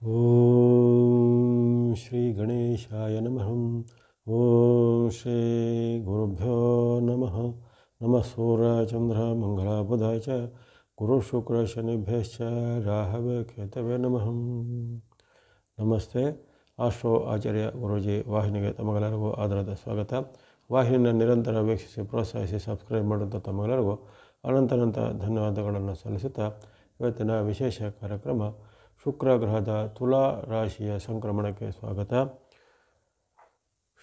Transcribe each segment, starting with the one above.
ಓಂ ಶ್ರೀ ಗಣೇಶಾಯ ನಮಃ. ಓಂ ಶ್ರೀ ಗುರುಭ್ಯೋ ನಮಃ. ನಮಃ ಸೂರ್ಯಚಂದ್ರ ಮಂಗಳ ಬುಧ ಚ ಗುರು ಶುಕ್ರ ಶನಿಭ್ಯಶ್ಚ ರಾಹವೇ ಕೇತವೇ ನಮಃ. ನಮಸ್ತೆ. ಆಸ್ಟ್ರೋ ಆಚಾರ್ಯ ಗುರೂಜಿ ವಾಹಿನಿಗೆ ತಮಗೆಲ್ಲರಿಗೂ ಆದರದ ಸ್ವಾಗತ. ವಾಹಿನಿಯನ್ನು ನಿರಂತರ ವೀಕ್ಷಿಸಿ ಪ್ರೋತ್ಸಾಹಿಸಿ ಸಬ್ಸ್ಕ್ರೈಬ್ ಮಾಡುವಂಥ ತಮಗೆಲ್ಲರಿಗೂ ಅನಂತ ಧನ್ಯವಾದಗಳನ್ನು ಸಲ್ಲಿಸುತ್ತಾ ಇವತ್ತಿನ ವಿಶೇಷ ಕಾರ್ಯಕ್ರಮ ಶುಕ್ರ ಗ್ರಹದ ತುಲಾ ರಾಶಿಯ ಸಂಕ್ರಮಣಕ್ಕೆ ಸ್ವಾಗತ.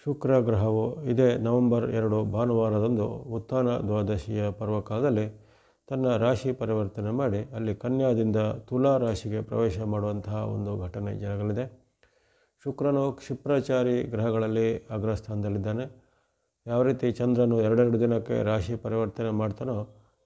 ಶುಕ್ರ ಗ್ರಹವು ಇದೇ ನವೆಂಬರ್ 2 ಭಾನುವಾರದಂದು ಉತ್ಥಾನ ದ್ವಾದಶಿಯ ಪರ್ವಕಾಲದಲ್ಲಿ ತನ್ನ ರಾಶಿ ಪರಿವರ್ತನೆ ಮಾಡಿ ಅಲ್ಲಿ ಕನ್ಯಾದಿಂದ ತುಲಾ ರಾಶಿಗೆ ಪ್ರವೇಶ ಮಾಡುವಂತಹ ಒಂದು ಘಟನೆ ಜರಗಲಿದೆ. ಶುಕ್ರನು ಕ್ಷಿಪ್ರಚಾರಿ ಗ್ರಹಗಳಲ್ಲಿ ಅಗ್ರಸ್ಥಾನದಲ್ಲಿದ್ದಾನೆ. ಯಾವ ರೀತಿ ಚಂದ್ರನು 2 ದಿನಕ್ಕೆ ರಾಶಿ ಪರಿವರ್ತನೆ ಮಾಡ್ತಾನೋ,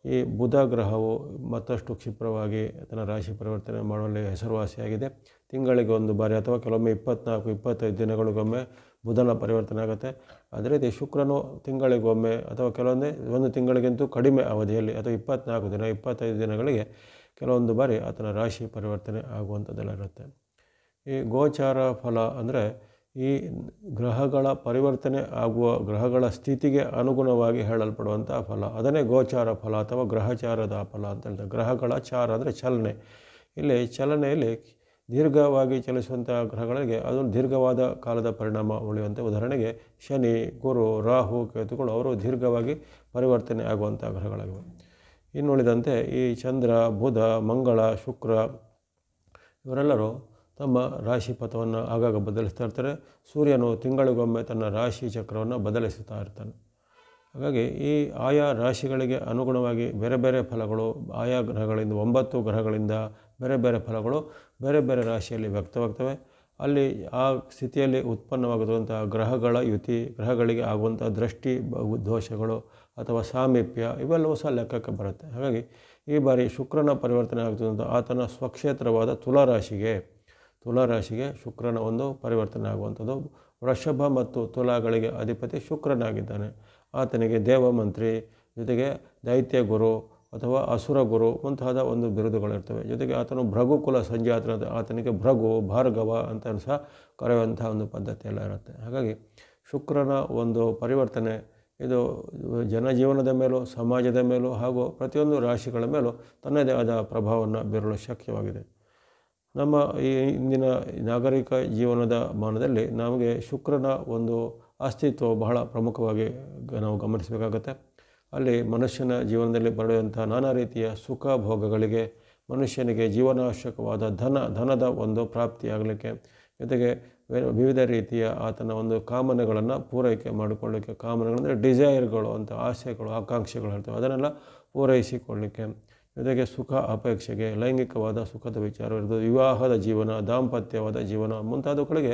ಈ ಬುಧ ಗ್ರಹವು ಮತ್ತಷ್ಟು ಕ್ಷಿಪ್ರವಾಗಿ ತನ್ನ ರಾಶಿ ಪರಿವರ್ತನೆ ಮಾಡುವಲ್ಲಿ ಹೆಸರುವಾಸಿಯಾಗಿದೆ. ತಿಂಗಳಿಗೆ ಒಂದು ಬಾರಿ ಅಥವಾ ಕೆಲವೊಮ್ಮೆ 24-25 ದಿನಗಳಿಗೊಮ್ಮೆ ಬುಧನ ಪರಿವರ್ತನೆ ಆಗುತ್ತೆ. ಅದೇ ರೀತಿ ಶುಕ್ರನು ತಿಂಗಳಿಗೊಮ್ಮೆ ಅಥವಾ ಕೆಲವೊಂದೇ ಒಂದು ತಿಂಗಳಿಗಿಂತೂ ಕಡಿಮೆ ಅವಧಿಯಲ್ಲಿ ಅಥವಾ 24 ದಿನ 25 ದಿನಗಳಿಗೆ ಕೆಲವೊಂದು ಬಾರಿ ಆತನ ರಾಶಿ ಪರಿವರ್ತನೆ ಆಗುವಂಥದ್ದೆಲ್ಲ ಇರುತ್ತೆ. ಈ ಗೋಚಾರ ಫಲ ಅಂದರೆ ಈ ಗ್ರಹಗಳ ಪರಿವರ್ತನೆ ಆಗುವ ಗ್ರಹಗಳ ಸ್ಥಿತಿಗೆ ಅನುಗುಣವಾಗಿ ಹೇಳಲ್ಪಡುವಂಥ ಫಲ, ಅದನ್ನೇ ಗೋಚಾರ ಫಲ ಅಥವಾ ಗ್ರಹಚಾರದ ಫಲ ಅಂತ ಹೇಳ್ತಾರೆ. ಗ್ರಹಗಳ ಚಾರ ಅಂದರೆ ಚಲನೆ. ಇಲ್ಲಿ ಚಲನೆಯಲ್ಲಿ ದೀರ್ಘವಾಗಿ ಚಲಿಸುವಂಥ ಗ್ರಹಗಳಿಗೆ ಅದೊಂದು ದೀರ್ಘವಾದ ಕಾಲದ ಪರಿಣಾಮ ಉಳಿಯುವಂಥ. ಉದಾಹರಣೆಗೆ ಶನಿ, ಗುರು, ರಾಹು, ಕೇತುಗಳು ಅವರು ದೀರ್ಘವಾಗಿ ಪರಿವರ್ತನೆ ಆಗುವಂಥ ಗ್ರಹಗಳಾಗಿವೆ. ಇನ್ನುಳಿದಂತೆ ಈ ಚಂದ್ರ, ಬುಧ, ಮಂಗಳ, ಶುಕ್ರ ಇವರೆಲ್ಲರೂ ತಮ್ಮ ರಾಶಿ ಪಥವನ್ನು ಆಗಾಗ ಬದಲಿಸ್ತಾ ಇರ್ತಾರೆ. ಸೂರ್ಯನು ತಿಂಗಳಿಗೊಮ್ಮೆ ತನ್ನ ರಾಶಿ ಚಕ್ರವನ್ನು ಬದಲಿಸುತ್ತಾ ಇರ್ತಾನೆ. ಹಾಗಾಗಿ ಈ ಆಯಾ ರಾಶಿಗಳಿಗೆ ಅನುಗುಣವಾಗಿ ಬೇರೆ ಬೇರೆ ಫಲಗಳು ಆಯಾ ಗ್ರಹಗಳಿಂದ 9 ಗ್ರಹಗಳಿಂದ ಬೇರೆ ಬೇರೆ ಫಲಗಳು ಬೇರೆ ಬೇರೆ ರಾಶಿಯಲ್ಲಿ ವ್ಯಕ್ತವಾಗ್ತವೆ. ಅಲ್ಲಿ ಆ ಸ್ಥಿತಿಯಲ್ಲಿ ಉತ್ಪನ್ನವಾಗುವಂಥ ಗ್ರಹಗಳ ಯುತಿ, ಗ್ರಹಗಳಿಗೆ ಆಗುವಂಥ ದೃಷ್ಟಿ ದೋಷಗಳು ಅಥವಾ ಸಾಮೀಪ್ಯ ಇವೆಲ್ಲವೂ ಸಹ ಲೆಕ್ಕಕ್ಕೆ ಬರುತ್ತೆ. ಹಾಗಾಗಿ ಈ ಬಾರಿ ಶುಕ್ರನ ಪರಿವರ್ತನೆ ಆಗ್ತದಂಥ ಆತನ ಸ್ವಕ್ಷೇತ್ರವಾದ ತುಲಾರಾಶಿಗೆ ಶುಕ್ರನ ಒಂದು ಪರಿವರ್ತನೆ ಆಗುವಂಥದ್ದು. ವೃಷಭ ಮತ್ತು ತುಲಾಗಳಿಗೆ ಅಧಿಪತಿ ಶುಕ್ರನಾಗಿದ್ದಾನೆ. ಆತನಿಗೆ ದೇವಮಂತ್ರಿ, ಜೊತೆಗೆ ದೈತ್ಯ ಗುರು ಅಥವಾ ಅಸುರ ಗುರು ಮುಂತಾದ ಒಂದು ಬಿರುದುಗಳಿರ್ತವೆ. ಜೊತೆಗೆ ಆತನು ಭೃಗುಕುಲ ಸಂಜಾತನಾದ ಆತನಿಗೆ ಭೃಗು, ಭಾರ್ಗವ ಅಂತ ಸಹ ಕರೆಯುವಂಥ ಒಂದು ಪದ್ಧತಿ ಎಲ್ಲ ಇರುತ್ತೆ. ಹಾಗಾಗಿ ಶುಕ್ರನ ಒಂದು ಪರಿವರ್ತನೆ ಇದು ಜನಜೀವನದ ಮೇಲೂ ಸಮಾಜದ ಮೇಲೂ ಹಾಗೂ ಪ್ರತಿಯೊಂದು ರಾಶಿಗಳ ಮೇಲೂ ತನ್ನದೇ ಆದ ಪ್ರಭಾವವನ್ನು ಬೀರಲು ಶಕ್ಯವಾಗಿದೆ. ನಮ್ಮ ಈ ಇಂದಿನ ನಾಗರಿಕ ಜೀವನದ ಮಾನದಲ್ಲಿ ನಮಗೆ ಶುಕ್ರನ ಒಂದು ಅಸ್ತಿತ್ವ ಬಹಳ ಪ್ರಮುಖವಾಗಿ ನಾವು ಗಮನಿಸಬೇಕಾಗುತ್ತೆ. ಅಲ್ಲಿ ಮನುಷ್ಯನ ಜೀವನದಲ್ಲಿ ಬರೆಯುವಂಥ ನಾನಾ ರೀತಿಯ ಸುಖ ಭೋಗಗಳಿಗೆ, ಮನುಷ್ಯನಿಗೆ ಜೀವನಾವಶ್ಯಕವಾದ ಧನದ ಒಂದು ಪ್ರಾಪ್ತಿಯಾಗಲಿಕ್ಕೆ, ಜೊತೆಗೆ ವಿವಿಧ ರೀತಿಯ ಆತನ ಒಂದು ಕಾಮನೆಗಳನ್ನು ಪೂರೈಕೆ ಮಾಡಿಕೊಳ್ಳಲಿಕ್ಕೆ, ಕಾಮನೆಗಳಂದರೆ ಡಿಸೈರ್ಗಳು ಅಂತ ಆಸೆಗಳು ಆಕಾಂಕ್ಷೆಗಳು ಹೇಳ್ತವೆ, ಅದನ್ನೆಲ್ಲ ಪೂರೈಸಿಕೊಳ್ಳಲಿಕ್ಕೆ, ಜೊತೆಗೆ ಸುಖ ಅಪೇಕ್ಷೆಗೆ, ಲೈಂಗಿಕವಾದ ಸುಖದ ವಿಚಾರ ಇರ್ಬೋದು, ವಿವಾಹದ ಜೀವನ, ದಾಂಪತ್ಯವಾದ ಜೀವನ ಮುಂತಾದವುಗಳಿಗೆ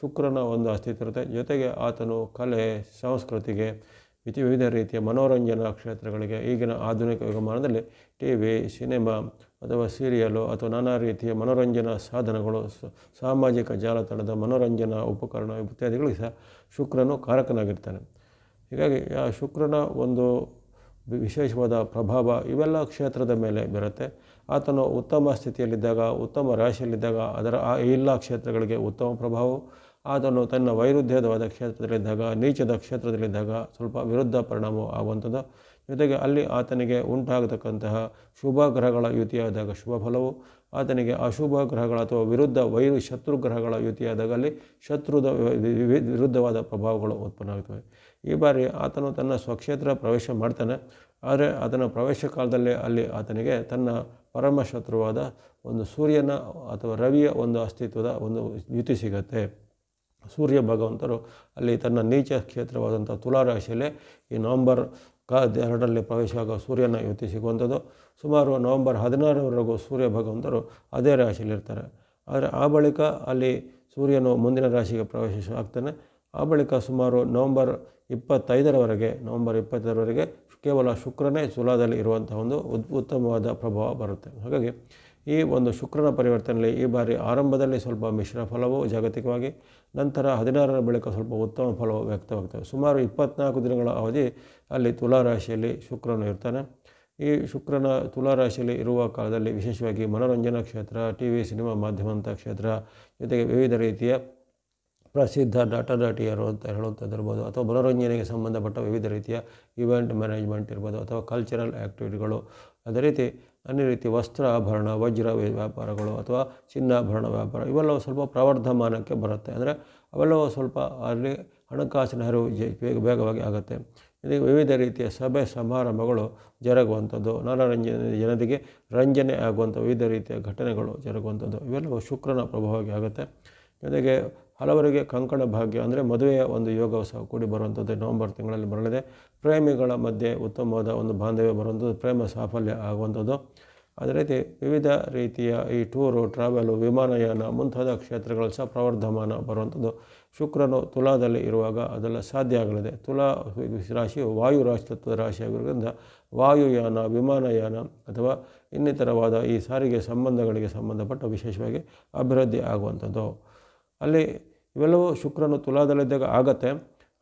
ಶುಕ್ರನ ಒಂದು ಅಸ್ತಿತ್ವ ಇರುತ್ತೆ. ಜೊತೆಗೆ ಆತನು ಕಲೆ, ಸಂಸ್ಕೃತಿಗೆ, ವಿವಿಧ ರೀತಿಯ ಮನೋರಂಜನಾ ಕ್ಷೇತ್ರಗಳಿಗೆ, ಈಗಿನ ಆಧುನಿಕ ಯುಗಮಾನದಲ್ಲಿ TV, ಸಿನಿಮಾ ಅಥವಾ ಸೀರಿಯಲು ಅಥವಾ ನಾನಾ ರೀತಿಯ ಮನೋರಂಜನಾ ಸಾಧನಗಳು, ಸಾಮಾಜಿಕ ಜಾಲತಾಣದ ಮನೋರಂಜನಾ ಉಪಕರಣ ಇತ್ಯಾದಿಗಳಿಗೆ ಸಹ ಶುಕ್ರನು ಕಾರಕನಾಗಿರ್ತಾನೆ. ಹೀಗಾಗಿ ಆ ಶುಕ್ರನ ಒಂದು ವಿಶೇಷವಾದ ಪ್ರಭಾವ ಇವೆಲ್ಲ ಕ್ಷೇತ್ರದ ಮೇಲೆ ಬರುತ್ತೆ. ಆತನು ಉತ್ತಮ ಸ್ಥಿತಿಯಲ್ಲಿದ್ದಾಗ, ಉತ್ತಮ ರಾಶಿಯಲ್ಲಿದ್ದಾಗ ಅದರ ಆ ಎಲ್ಲ ಕ್ಷೇತ್ರಗಳಿಗೆ ಉತ್ತಮ ಪ್ರಭಾವವು, ಆತನು ತನ್ನ ವೈರುಧ್ಯವಾದ ಕ್ಷೇತ್ರದಲ್ಲಿದ್ದಾಗ, ನೀಚದ ಕ್ಷೇತ್ರದಲ್ಲಿದ್ದಾಗ ಸ್ವಲ್ಪ ವಿರುದ್ಧ ಪರಿಣಾಮ ಆಗುವಂಥದ್ದು. ಜೊತೆಗೆ ಅಲ್ಲಿ ಆತನಿಗೆ ಉಂಟಾಗತಕ್ಕಂತಹ ಶುಭ ಗ್ರಹಗಳ ಯುತಿಯಾದಾಗ ಶುಭ ಫಲವು, ಆತನಿಗೆ ಅಶುಭ ಗ್ರಹಗಳ ಅಥವಾ ಶತ್ರು ಗ್ರಹಗಳ ಯುತಿಯಾದಾಗ ಅಲ್ಲಿ ವಿರುದ್ಧವಾದ ಪ್ರಭಾವಗಳು ಉತ್ಪನ್ನ ಆಗ್ತವೆ. ಈ ಬಾರಿ ಆತನು ತನ್ನ ಸ್ವಕ್ಷೇತ್ರ ಪ್ರವೇಶ ಮಾಡ್ತಾನೆ. ಆದರೆ ಅದನ್ನು ಪ್ರವೇಶ ಕಾಲದಲ್ಲೇ ಅಲ್ಲಿ ಆತನಿಗೆ ತನ್ನ ಪರಮಶತ್ರುವಾದ ಒಂದು ಸೂರ್ಯನ ಅಥವಾ ರವಿಯ ಒಂದು ಅಸ್ತಿತ್ವದ ಒಂದು ಯುತಿ ಸಿಗತ್ತೆ. ಸೂರ್ಯ ಭಗವಂತರು ಅಲ್ಲಿ ತನ್ನ ನೀಚ ಕ್ಷೇತ್ರವಾದಂಥ ತುಲಾರಾಶಿಯಲ್ಲೇ ಈ ನವೆಂಬರ್ 2ರಲ್ಲಿ ಪ್ರವೇಶವಾಗ ಸೂರ್ಯನ ಯುತಿ ಸಿಗುವಂಥದ್ದು. ಸುಮಾರು ನವೆಂಬರ್ 16ರವರೆಗೂ ಸೂರ್ಯ ಭಗವಂತರು ಅದೇ ರಾಶಿಯಲ್ಲಿರ್ತಾರೆ. ಆದರೆ ಆ ಬಳಿಕ ಅಲ್ಲಿ ಸೂರ್ಯನು ಮುಂದಿನ ರಾಶಿಗೆ ಪ್ರವೇಶ ಆಗ್ತಾನೆ. ಆ ಬಳಿಕ ಸುಮಾರು ನವೆಂಬರ್ 25ರವರೆಗೆ ಕೇವಲ ಶುಕ್ರನೇ ತುಲಾದಲ್ಲಿ ಇರುವಂಥ ಒಂದು ಉತ್ತಮವಾದ ಪ್ರಭಾವ ಬರುತ್ತೆ. ಹಾಗಾಗಿ ಈ ಒಂದು ಶುಕ್ರನ ಪರಿವರ್ತನೆಯಲ್ಲಿ ಈ ಬಾರಿ ಆರಂಭದಲ್ಲಿ ಸ್ವಲ್ಪ ಮಿಶ್ರ ಫಲವು ಜಾಗತಿಕವಾಗಿ, ನಂತರ 16ರ ಬಳಿಕ ಸ್ವಲ್ಪ ಉತ್ತಮ ಫಲವು ವ್ಯಕ್ತವಾಗ್ತವೆ. ಸುಮಾರು 24 ದಿನಗಳ ಅವಧಿ ಅಲ್ಲಿ ತುಲಾರಾಶಿಯಲ್ಲಿ ಶುಕ್ರನು ಇರ್ತಾನೆ. ಈ ಶುಕ್ರನ ತುಲಾರಾಶಿಯಲ್ಲಿ ಇರುವ ಕಾಲದಲ್ಲಿ ವಿಶೇಷವಾಗಿ ಮನೋರಂಜನಾ ಕ್ಷೇತ್ರ, TV, ಸಿನಿಮಾ ಮಾಧ್ಯಮಂಥ ಕ್ಷೇತ್ರ, ಜೊತೆಗೆ ವಿವಿಧ ರೀತಿಯ ಪ್ರಸಿದ್ಧ ನಟಿಯರು ಅಂತ ಹೇಳುವಂಥದ್ದಿರ್ಬೋದು, ಅಥವಾ ಮನೋರಂಜನೆಗೆ ಸಂಬಂಧಪಟ್ಟ ವಿವಿಧ ರೀತಿಯ ಇವೆಂಟ್ ಮ್ಯಾನೇಜ್ಮೆಂಟ್ ಇರ್ಬೋದು, ಅಥವಾ ಕಲ್ಚರಲ್ ಆ್ಯಕ್ಟಿವಿಟಿಗಳು, ಅದೇ ರೀತಿ ಅನ್ಯ ರೀತಿ ವಸ್ತ್ರ ಆಭರಣ, ವಜ್ರ ವ್ಯಾಪಾರಗಳು, ಅಥವಾ ಚಿನ್ನಾಭರಣ ವ್ಯಾಪಾರ, ಇವೆಲ್ಲವೂ ಸ್ವಲ್ಪ ಪ್ರವರ್ಧಮಾನಕ್ಕೆ ಬರುತ್ತೆ. ಅಂದರೆ ಅವೆಲ್ಲವೂ ಸ್ವಲ್ಪ ಅಲ್ಲಿ ಹಣಕಾಸಿನ ಹರಿವು ವೇಗವಾಗಿ ಆಗುತ್ತೆ. ಇದು ವಿವಿಧ ರೀತಿಯ ಸಭೆ ಸಮಾರಂಭಗಳು ಜರುಗುವಂಥದ್ದು, ಜನರಿಗೆ ರಂಜನೆ ಆಗುವಂಥ ವಿವಿಧ ರೀತಿಯ ಘಟನೆಗಳು ಜರುಗುವಂಥದ್ದು, ಇವೆಲ್ಲವೂ ಶುಕ್ರನ ಪ್ರಭಾವವಾಗಿ ಆಗುತ್ತೆ. ಜೊತೆಗೆ ಹಲವರಿಗೆ ಕಂಕಣ ಭಾಗ್ಯ ಅಂದರೆ ಮದುವೆಯ ಒಂದು ಯೋಗವು ಸಹ ಕೂಡಿ ಬರುವಂಥದ್ದು ನವೆಂಬರ್ ತಿಂಗಳಲ್ಲಿ ಬರಲಿದೆ. ಪ್ರೇಮಿಗಳ ಮಧ್ಯೆ ಉತ್ತಮವಾದ ಒಂದು ಬಾಂಧವ್ಯ ಬರುವಂಥದ್ದು, ಪ್ರೇಮ ಸಾಫಲ್ಯ ಆಗುವಂಥದ್ದು. ಅದೇ ರೀತಿ ವಿವಿಧ ರೀತಿಯ ಈ ಟೂರು, ಟ್ರಾವೆಲು, ವಿಮಾನಯಾನ ಮುಂತಾದ ಕ್ಷೇತ್ರಗಳು ಸಹ ಪ್ರವರ್ಧಮಾನ ಬರುವಂಥದ್ದು. ಶುಕ್ರನು ತುಲಾದಲ್ಲಿ ಇರುವಾಗ ಅದೆಲ್ಲ ಸಾಧ್ಯ ಆಗಲಿದೆ. ತುಲಾ ರಾಶಿಯು ವಾಯು ರಾಶಿ ತತ್ವದ ರಾಶಿಯಾಗಿರೋದ್ರಿಂದ ವಾಯುಯಾನ, ವಿಮಾನಯಾನ ಅಥವಾ ಇನ್ನಿತರವಾದ ಈ ಸಾರಿಗೆ ಸಂಬಂಧಗಳಿಗೆ ಸಂಬಂಧಪಟ್ಟ ವಿಶೇಷವಾಗಿ ಅಭಿವೃದ್ಧಿ ಆಗುವಂಥದ್ದು. ಅಲ್ಲಿ ಇವೆಲ್ಲವೂ ಶುಕ್ರನು ತುಲಾದಲ್ಲಿದ್ದಾಗ ಆಗತ್ತೆ.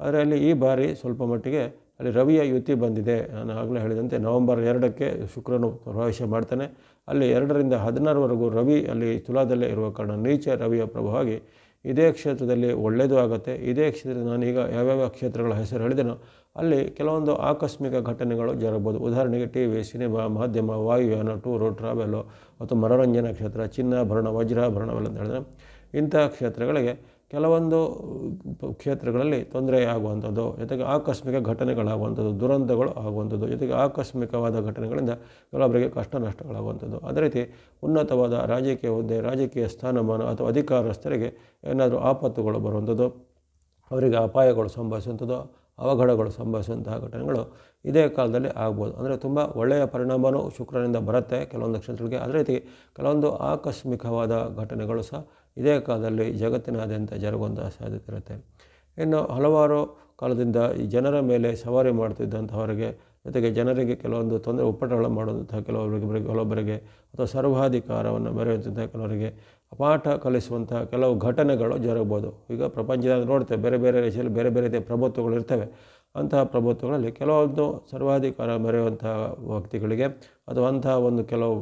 ಆದರೆ ಅಲ್ಲಿ ಈ ಬಾರಿ ಸ್ವಲ್ಪ ಮಟ್ಟಿಗೆ ಅಲ್ಲಿ ರವಿಯ ಯುತಿ ಬಂದಿದೆ. ನಾನು ಆಗಲೇ ಹೇಳಿದಂತೆ ನವೆಂಬರ್ 2ಕ್ಕೆ ಶುಕ್ರನು ಪ್ರವೇಶ ಮಾಡ್ತಾನೆ. ಅಲ್ಲಿ 2ರಿಂದ 16ವರೆಗೂ ರವಿ ಅಲ್ಲಿ ತುಲಾದಲ್ಲೇ ಇರುವ ಕಾರಣ ನೀಚ ರವಿಯ ಪ್ರಭಾವವಾಗಿ ಇದೇ ಕ್ಷೇತ್ರದಲ್ಲಿ ಒಳ್ಳೆಯದು ಆಗುತ್ತೆ. ಇದೇ ಕ್ಷೇತ್ರದಲ್ಲಿ ನಾನೀಗ ಯಾವ್ಯಾವ ಕ್ಷೇತ್ರಗಳ ಹೆಸರು ಹೇಳಿದೆನೋ ಅಲ್ಲಿ ಕೆಲವೊಂದು ಆಕಸ್ಮಿಕ ಘಟನೆಗಳು ಜರಗಬಹುದು. ಉದಾಹರಣೆಗೆ TV, ಸಿನಿಮಾ ಮಾಧ್ಯಮ, ವಾಯುಯಾನ, ಟೂರು, ಟ್ರಾವೆಲು, ಅಥವಾ ಮನೋರಂಜನಾ ಕ್ಷೇತ್ರ, ಚಿನ್ನಾಭರಣ, ವಜ್ರಾಭರಣವೆಲ್ಲ ಅಂತ ಹೇಳಿದ್ರೆ ಇಂಥ ಕ್ಷೇತ್ರಗಳಿಗೆ ಕೆಲವೊಂದು ಕ್ಷೇತ್ರಗಳಲ್ಲಿ ತೊಂದರೆ ಆಗುವಂಥದ್ದು, ಜೊತೆಗೆ ಆಕಸ್ಮಿಕ ಘಟನೆಗಳಾಗುವಂಥದ್ದು, ದುರಂತಗಳು ಆಗುವಂಥದ್ದು, ಜೊತೆಗೆ ಆಕಸ್ಮಿಕವಾದ ಘಟನೆಗಳಿಂದ ಕೆಲವೊಬ್ಬರಿಗೆ ಕಷ್ಟ ನಷ್ಟಗಳಾಗುವಂಥದ್ದು. ಅದೇ ರೀತಿ ಉನ್ನತವಾದ ರಾಜಕೀಯ ಹುದ್ದೆ, ರಾಜಕೀಯ ಸ್ಥಾನಮಾನ ಅಥವಾ ಅಧಿಕಾರಸ್ಥರಿಗೆ ಏನಾದರೂ ಆಪತ್ತುಗಳು ಬರುವಂಥದ್ದು, ಅವರಿಗೆ ಅಪಾಯಗಳು ಸಂಭವಿಸುವಂಥದ್ದು, ಅವಘಡಗಳು ಸಂಭವಿಸುವಂತಹ ಘಟನೆಗಳು ಇದೇ ಕಾಲದಲ್ಲಿ ಆಗ್ಬೋದು. ಅಂದರೆ ತುಂಬ ಒಳ್ಳೆಯ ಪರಿಣಾಮವೂ ಶುಕ್ರನಿಂದ ಬರುತ್ತೆ ಕೆಲವೊಂದು ಕ್ಷೇತ್ರಗಳಿಗೆ. ಅದೇ ರೀತಿ ಕೆಲವೊಂದು ಆಕಸ್ಮಿಕವಾದ ಘಟನೆಗಳು ಸಹ ಇದೇ ಕಾಲದಲ್ಲಿ ಜಗತ್ತಿನಾದ್ಯಂತ ಜರುಗುವಂತಹ ಸಾಧ್ಯತೆ ಇರುತ್ತೆ. ಇನ್ನು ಹಲವಾರು ಕಾಲದಿಂದ ಈ ಜನರ ಮೇಲೆ ಸವಾರಿ ಮಾಡ್ತಿದ್ದಂಥವರಿಗೆ, ಜೊತೆಗೆ ಜನರಿಗೆ ಕೆಲವೊಂದು ತೊಂದರೆ ಉಪ್ಪಟಳ ಮಾಡುವಂತಹ ಕೆಲವೊಬ್ಬರಿಗೆ ಅಥವಾ ಸರ್ವಾಧಿಕಾರವನ್ನು ಮೆರೆಯುವಂತಹ ಕೆಲವರಿಗೆ ಪಾಠ ಕಲಿಸುವಂತಹ ಕೆಲವು ಘಟನೆಗಳು ಜರುಗಬಹುದು. ಈಗ ಪ್ರಪಂಚದಲ್ಲಿ ನೋಡ್ತೇವೆ ಬೇರೆ ಬೇರೆ ದೇಶದಲ್ಲಿ ಬೇರೆ ಬೇರೆ ರೀತಿಯ ಪ್ರಭುತ್ವಗಳು ಇರ್ತವೆ. ಅಂತಹ ಪ್ರಭುತ್ವಗಳಲ್ಲಿ ಕೆಲವೊಂದು ಸರ್ವಾಧಿಕಾರ ಮೆರೆಯುವಂತಹ ವ್ಯಕ್ತಿಗಳಿಗೆ ಅಥವಾ ಅಂತಹ ಒಂದು ಕೆಲವು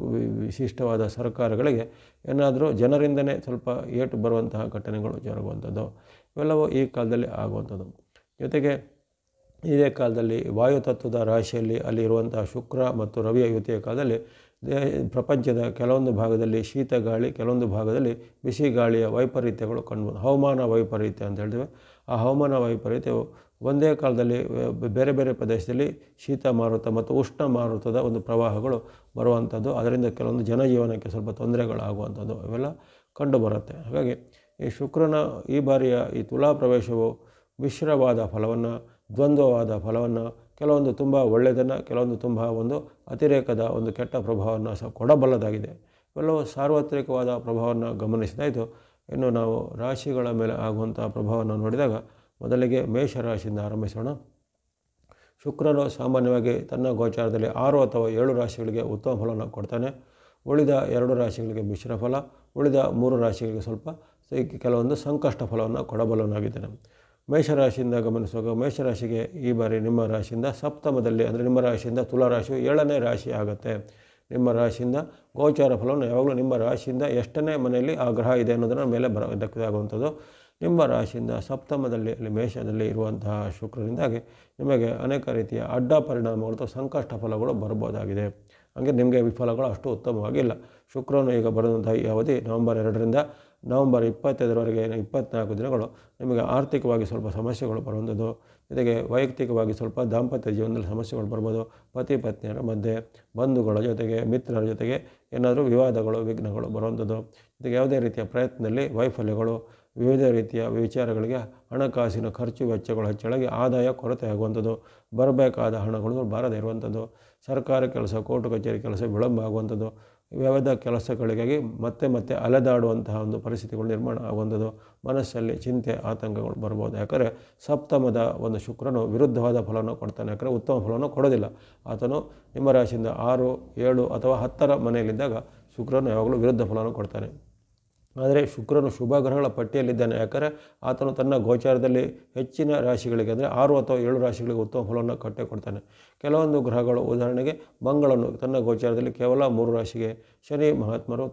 ವಿಶಿಷ್ಟವಾದ ಸರ್ಕಾರಗಳಿಗೆ ಏನಾದರೂ ಜನರಿಂದನೇ ಸ್ವಲ್ಪ ಏಟು ಬರುವಂತಹ ಘಟನೆಗಳು ಜರುಗುವಂಥದ್ದು, ಇವೆಲ್ಲವೂ ಈ ಕಾಲದಲ್ಲಿ ಆಗುವಂಥದ್ದು. ಜೊತೆಗೆ ಇದೇ ಕಾಲದಲ್ಲಿ ವಾಯುತತ್ವದ ರಾಶಿಯಲ್ಲಿ ಅಲ್ಲಿ ಇರುವಂತಹ ಶುಕ್ರ ಮತ್ತು ರವಿಯ ಯುತಿಯ ಕಾಲದಲ್ಲಿ ಪ್ರಪಂಚದ ಕೆಲವೊಂದು ಭಾಗದಲ್ಲಿ ಶೀತ ಗಾಳಿ, ಕೆಲವೊಂದು ಭಾಗದಲ್ಲಿ ಬಿಸಿ ಗಾಳಿಯ ವೈಪರೀತ್ಯಗಳು ಕಂಡು ಹವಾಮಾನ ವೈಪರೀತ್ಯ ಅಂತ ಹೇಳ್ತೇವೆ. ಆ ಹವಾಮಾನ ವೈಪರೀತ್ಯವು ಒಂದೇ ಕಾಲದಲ್ಲಿ ಬೇರೆ ಬೇರೆ ಪ್ರದೇಶದಲ್ಲಿ ಶೀತ ಮಾರುತ ಮತ್ತು ಉಷ್ಣ ಮಾರುತದ ಒಂದು ಪ್ರವಾಹಗಳು ಬರುವಂಥದ್ದು, ಅದರಿಂದ ಕೆಲವೊಂದು ಜನಜೀವನಕ್ಕೆ ಸ್ವಲ್ಪ ತೊಂದರೆಗಳಾಗುವಂಥದ್ದು ಇವೆಲ್ಲ ಕಂಡುಬರುತ್ತೆ. ಹಾಗಾಗಿ ಈ ಶುಕ್ರನ ಈ ಬಾರಿಯ ಈ ತುಲಾ ಪ್ರವೇಶವು ಮಿಶ್ರವಾದ ಫಲವನ್ನು, ದ್ವಂದ್ವವಾದ ಫಲವನ್ನು, ಕೆಲವೊಂದು ತುಂಬ ಒಳ್ಳೆಯದನ್ನು, ಕೆಲವೊಂದು ತುಂಬ ಒಂದು ಅತಿರೇಕದ ಒಂದು ಕೆಟ್ಟ ಪ್ರಭಾವವನ್ನು ಸಹ ಕೊಡಬಲ್ಲದಾಗಿದೆ. ಇವೆಲ್ಲವೂ ಸಾರ್ವತ್ರಿಕವಾದ ಪ್ರಭಾವವನ್ನು ಗಮನಿಸಿದಾಯಿತು. ಇನ್ನು ನಾವು ರಾಶಿಗಳ ಮೇಲೆ ಆಗುವಂಥ ಪ್ರಭಾವವನ್ನು ನೋಡಿದಾಗ ಮೊದಲಿಗೆ ಮೇಷರಾಶಿಯಿಂದ ಆರಂಭಿಸೋಣ. ಶುಕ್ರನು ಸಾಮಾನ್ಯವಾಗಿ ತನ್ನ ಗೋಚಾರದಲ್ಲಿ 6 ಅಥವಾ 7 ರಾಶಿಗಳಿಗೆ ಉತ್ತಮ ಫಲವನ್ನು ಕೊಡ್ತಾನೆ. ಉಳಿದ 2 ರಾಶಿಗಳಿಗೆ ಮಿಶ್ರ ಫಲ, ಉಳಿದ 3 ರಾಶಿಗಳಿಗೆ ಸ್ವಲ್ಪ ಕೆಲವೊಂದು ಸಂಕಷ್ಟ ಫಲವನ್ನು ಕೊಡಬಲ್ಲನಾಗಿದ್ದಾನೆ. ಮೇಷರಾಶಿಯಿಂದ ಗಮನಿಸುವಾಗ ಮೇಷರಾಶಿಗೆ ಈ ಬಾರಿ ನಿಮ್ಮ ರಾಶಿಯಿಂದ ಸಪ್ತಮದಲ್ಲಿ, ಅಂದರೆ ನಿಮ್ಮ ರಾಶಿಯಿಂದ ತುಲಾರಾಶಿಯು 7ನೇ ರಾಶಿ ಆಗುತ್ತೆ. ನಿಮ್ಮ ರಾಶಿಯಿಂದ ಗೋಚಾರ ಫಲವನ್ನು ಯಾವಾಗಲೂ ನಿಮ್ಮ ರಾಶಿಯಿಂದ ಎಷ್ಟನೇ ಮನೆಯಲ್ಲಿ ಆ ಗ್ರಹ ಇದೆ ಅನ್ನೋದರ ಮೇಲೆ ದಕ್ಕದಾಗುವಂಥದ್ದು. ನಿಮ್ಮ ರಾಶಿಯಿಂದ ಸಪ್ತಮದಲ್ಲಿ ಅಲ್ಲಿ ಮೇಷದಲ್ಲಿ ಇರುವಂತಹ ಶುಕ್ರನಿಂದಾಗಿ ನಿಮಗೆ ಅನೇಕ ರೀತಿಯ ಅಡ್ಡ ಪರಿಣಾಮಗಳು ಅಥವಾ ಸಂಕಷ್ಟ ಫಲಗಳು ಬರ್ಬೋದಾಗಿದೆ. ಹಾಗೆ ನಿಮಗೆ ವಿಫಲಗಳು ಅಷ್ಟು ಉತ್ತಮವಾಗಿಲ್ಲ. ಶುಕ್ರನು ಈಗ ಬರುವಂತಹ ಈ ಅವಧಿ ನವೆಂಬರ್ 2ರಿಂದ ನವೆಂಬರ್ 25ರವರೆಗೆ 24 ದಿನಗಳು ನಿಮಗೆ ಆರ್ಥಿಕವಾಗಿ ಸ್ವಲ್ಪ ಸಮಸ್ಯೆಗಳು ಬರುವಂಥದ್ದು, ಜೊತೆಗೆ ವೈಯಕ್ತಿಕವಾಗಿ ಸ್ವಲ್ಪ ದಾಂಪತ್ಯ ಜೀವನದಲ್ಲಿ ಸಮಸ್ಯೆಗಳು ಬರ್ಬೋದು. ಪತಿ ಪತ್ನಿಯರ ಮಧ್ಯೆ, ಬಂಧುಗಳ ಜೊತೆಗೆ, ಮಿತ್ರರ ಜೊತೆಗೆ ಏನಾದರೂ ವಿವಾದಗಳು, ವಿಘ್ನಗಳು ಬರುವಂಥದ್ದು, ಜೊತೆಗೆ ಯಾವುದೇ ರೀತಿಯ ಪ್ರಯತ್ನದಲ್ಲಿ ವೈಫಲ್ಯಗಳು, ವಿವಿಧ ರೀತಿಯ ವಿಚಾರಗಳಿಗೆ ಹಣಕಾಸಿನ ಖರ್ಚು ವೆಚ್ಚಗಳು ಹೆಚ್ಚಳಾಗಿ ಆದಾಯ ಕೊರತೆ ಆಗುವಂಥದ್ದು, ಬರಬೇಕಾದ ಹಣಗಳು ಬಾರದೇ ಇರುವಂಥದ್ದು, ಸರ್ಕಾರಿ ಕೆಲಸ, ಕೋರ್ಟು ಕಚೇರಿ ಕೆಲಸ ವಿಳಂಬ ಆಗುವಂಥದ್ದು, ವಿವಿಧ ಕೆಲಸಗಳಿಗಾಗಿ ಮತ್ತೆ ಮತ್ತೆ ಅಲೆದಾಡುವಂತಹ ಒಂದು ಪರಿಸ್ಥಿತಿಗಳು ನಿರ್ಮಾಣ ಆಗುವಂಥದ್ದು, ಮನಸ್ಸಲ್ಲಿ ಚಿಂತೆ ಆತಂಕಗಳು ಬರ್ಬೋದು. ಯಾಕಂದರೆ ಸಪ್ತಮದ ಒಂದು ಶುಕ್ರನು ವಿರುದ್ಧವಾದ ಫಲವನ್ನು ಕೊಡ್ತಾನೆ. ಯಾಕಂದರೆ ಉತ್ತಮ ಫಲವನ್ನು ಕೊಡೋದಿಲ್ಲ. ಆತನು ನಿಮ್ಮ ರಾಶಿಯಿಂದ 6, 7 ಅಥವಾ 10ರ ಮನೆಯಲ್ಲಿದ್ದಾಗ ಶುಕ್ರನು ಯಾವಾಗಲೂ ವಿರುದ್ಧ ಫಲವನ್ನು ಕೊಡ್ತಾನೆ. ಆದರೆ ಶುಕ್ರನು ಶುಭ ಗ್ರಹಗಳ ಪಟ್ಟಿಯಲ್ಲಿದ್ದಾನೆ. ಯಾಕಂದರೆ ಆತನು ತನ್ನ ಗೋಚಾರದಲ್ಲಿ ಹೆಚ್ಚಿನ ರಾಶಿಗಳಿಗೆ ಅಂದರೆ 6 ಅಥವಾ 7 ರಾಶಿಗಳಿಗೆ ಉತ್ತಮ ಫಲವನ್ನು ಕೊಟ್ಟೇ ಕೊಡ್ತಾನೆ. ಕೆಲವೊಂದು ಗ್ರಹಗಳು ಉದಾಹರಣೆಗೆ ಮಂಗಳನು ತನ್ನ ಗೋಚಾರದಲ್ಲಿ ಕೇವಲ 3 ರಾಶಿಗೆ, ಶನಿ ಮಹಾತ್ಮರು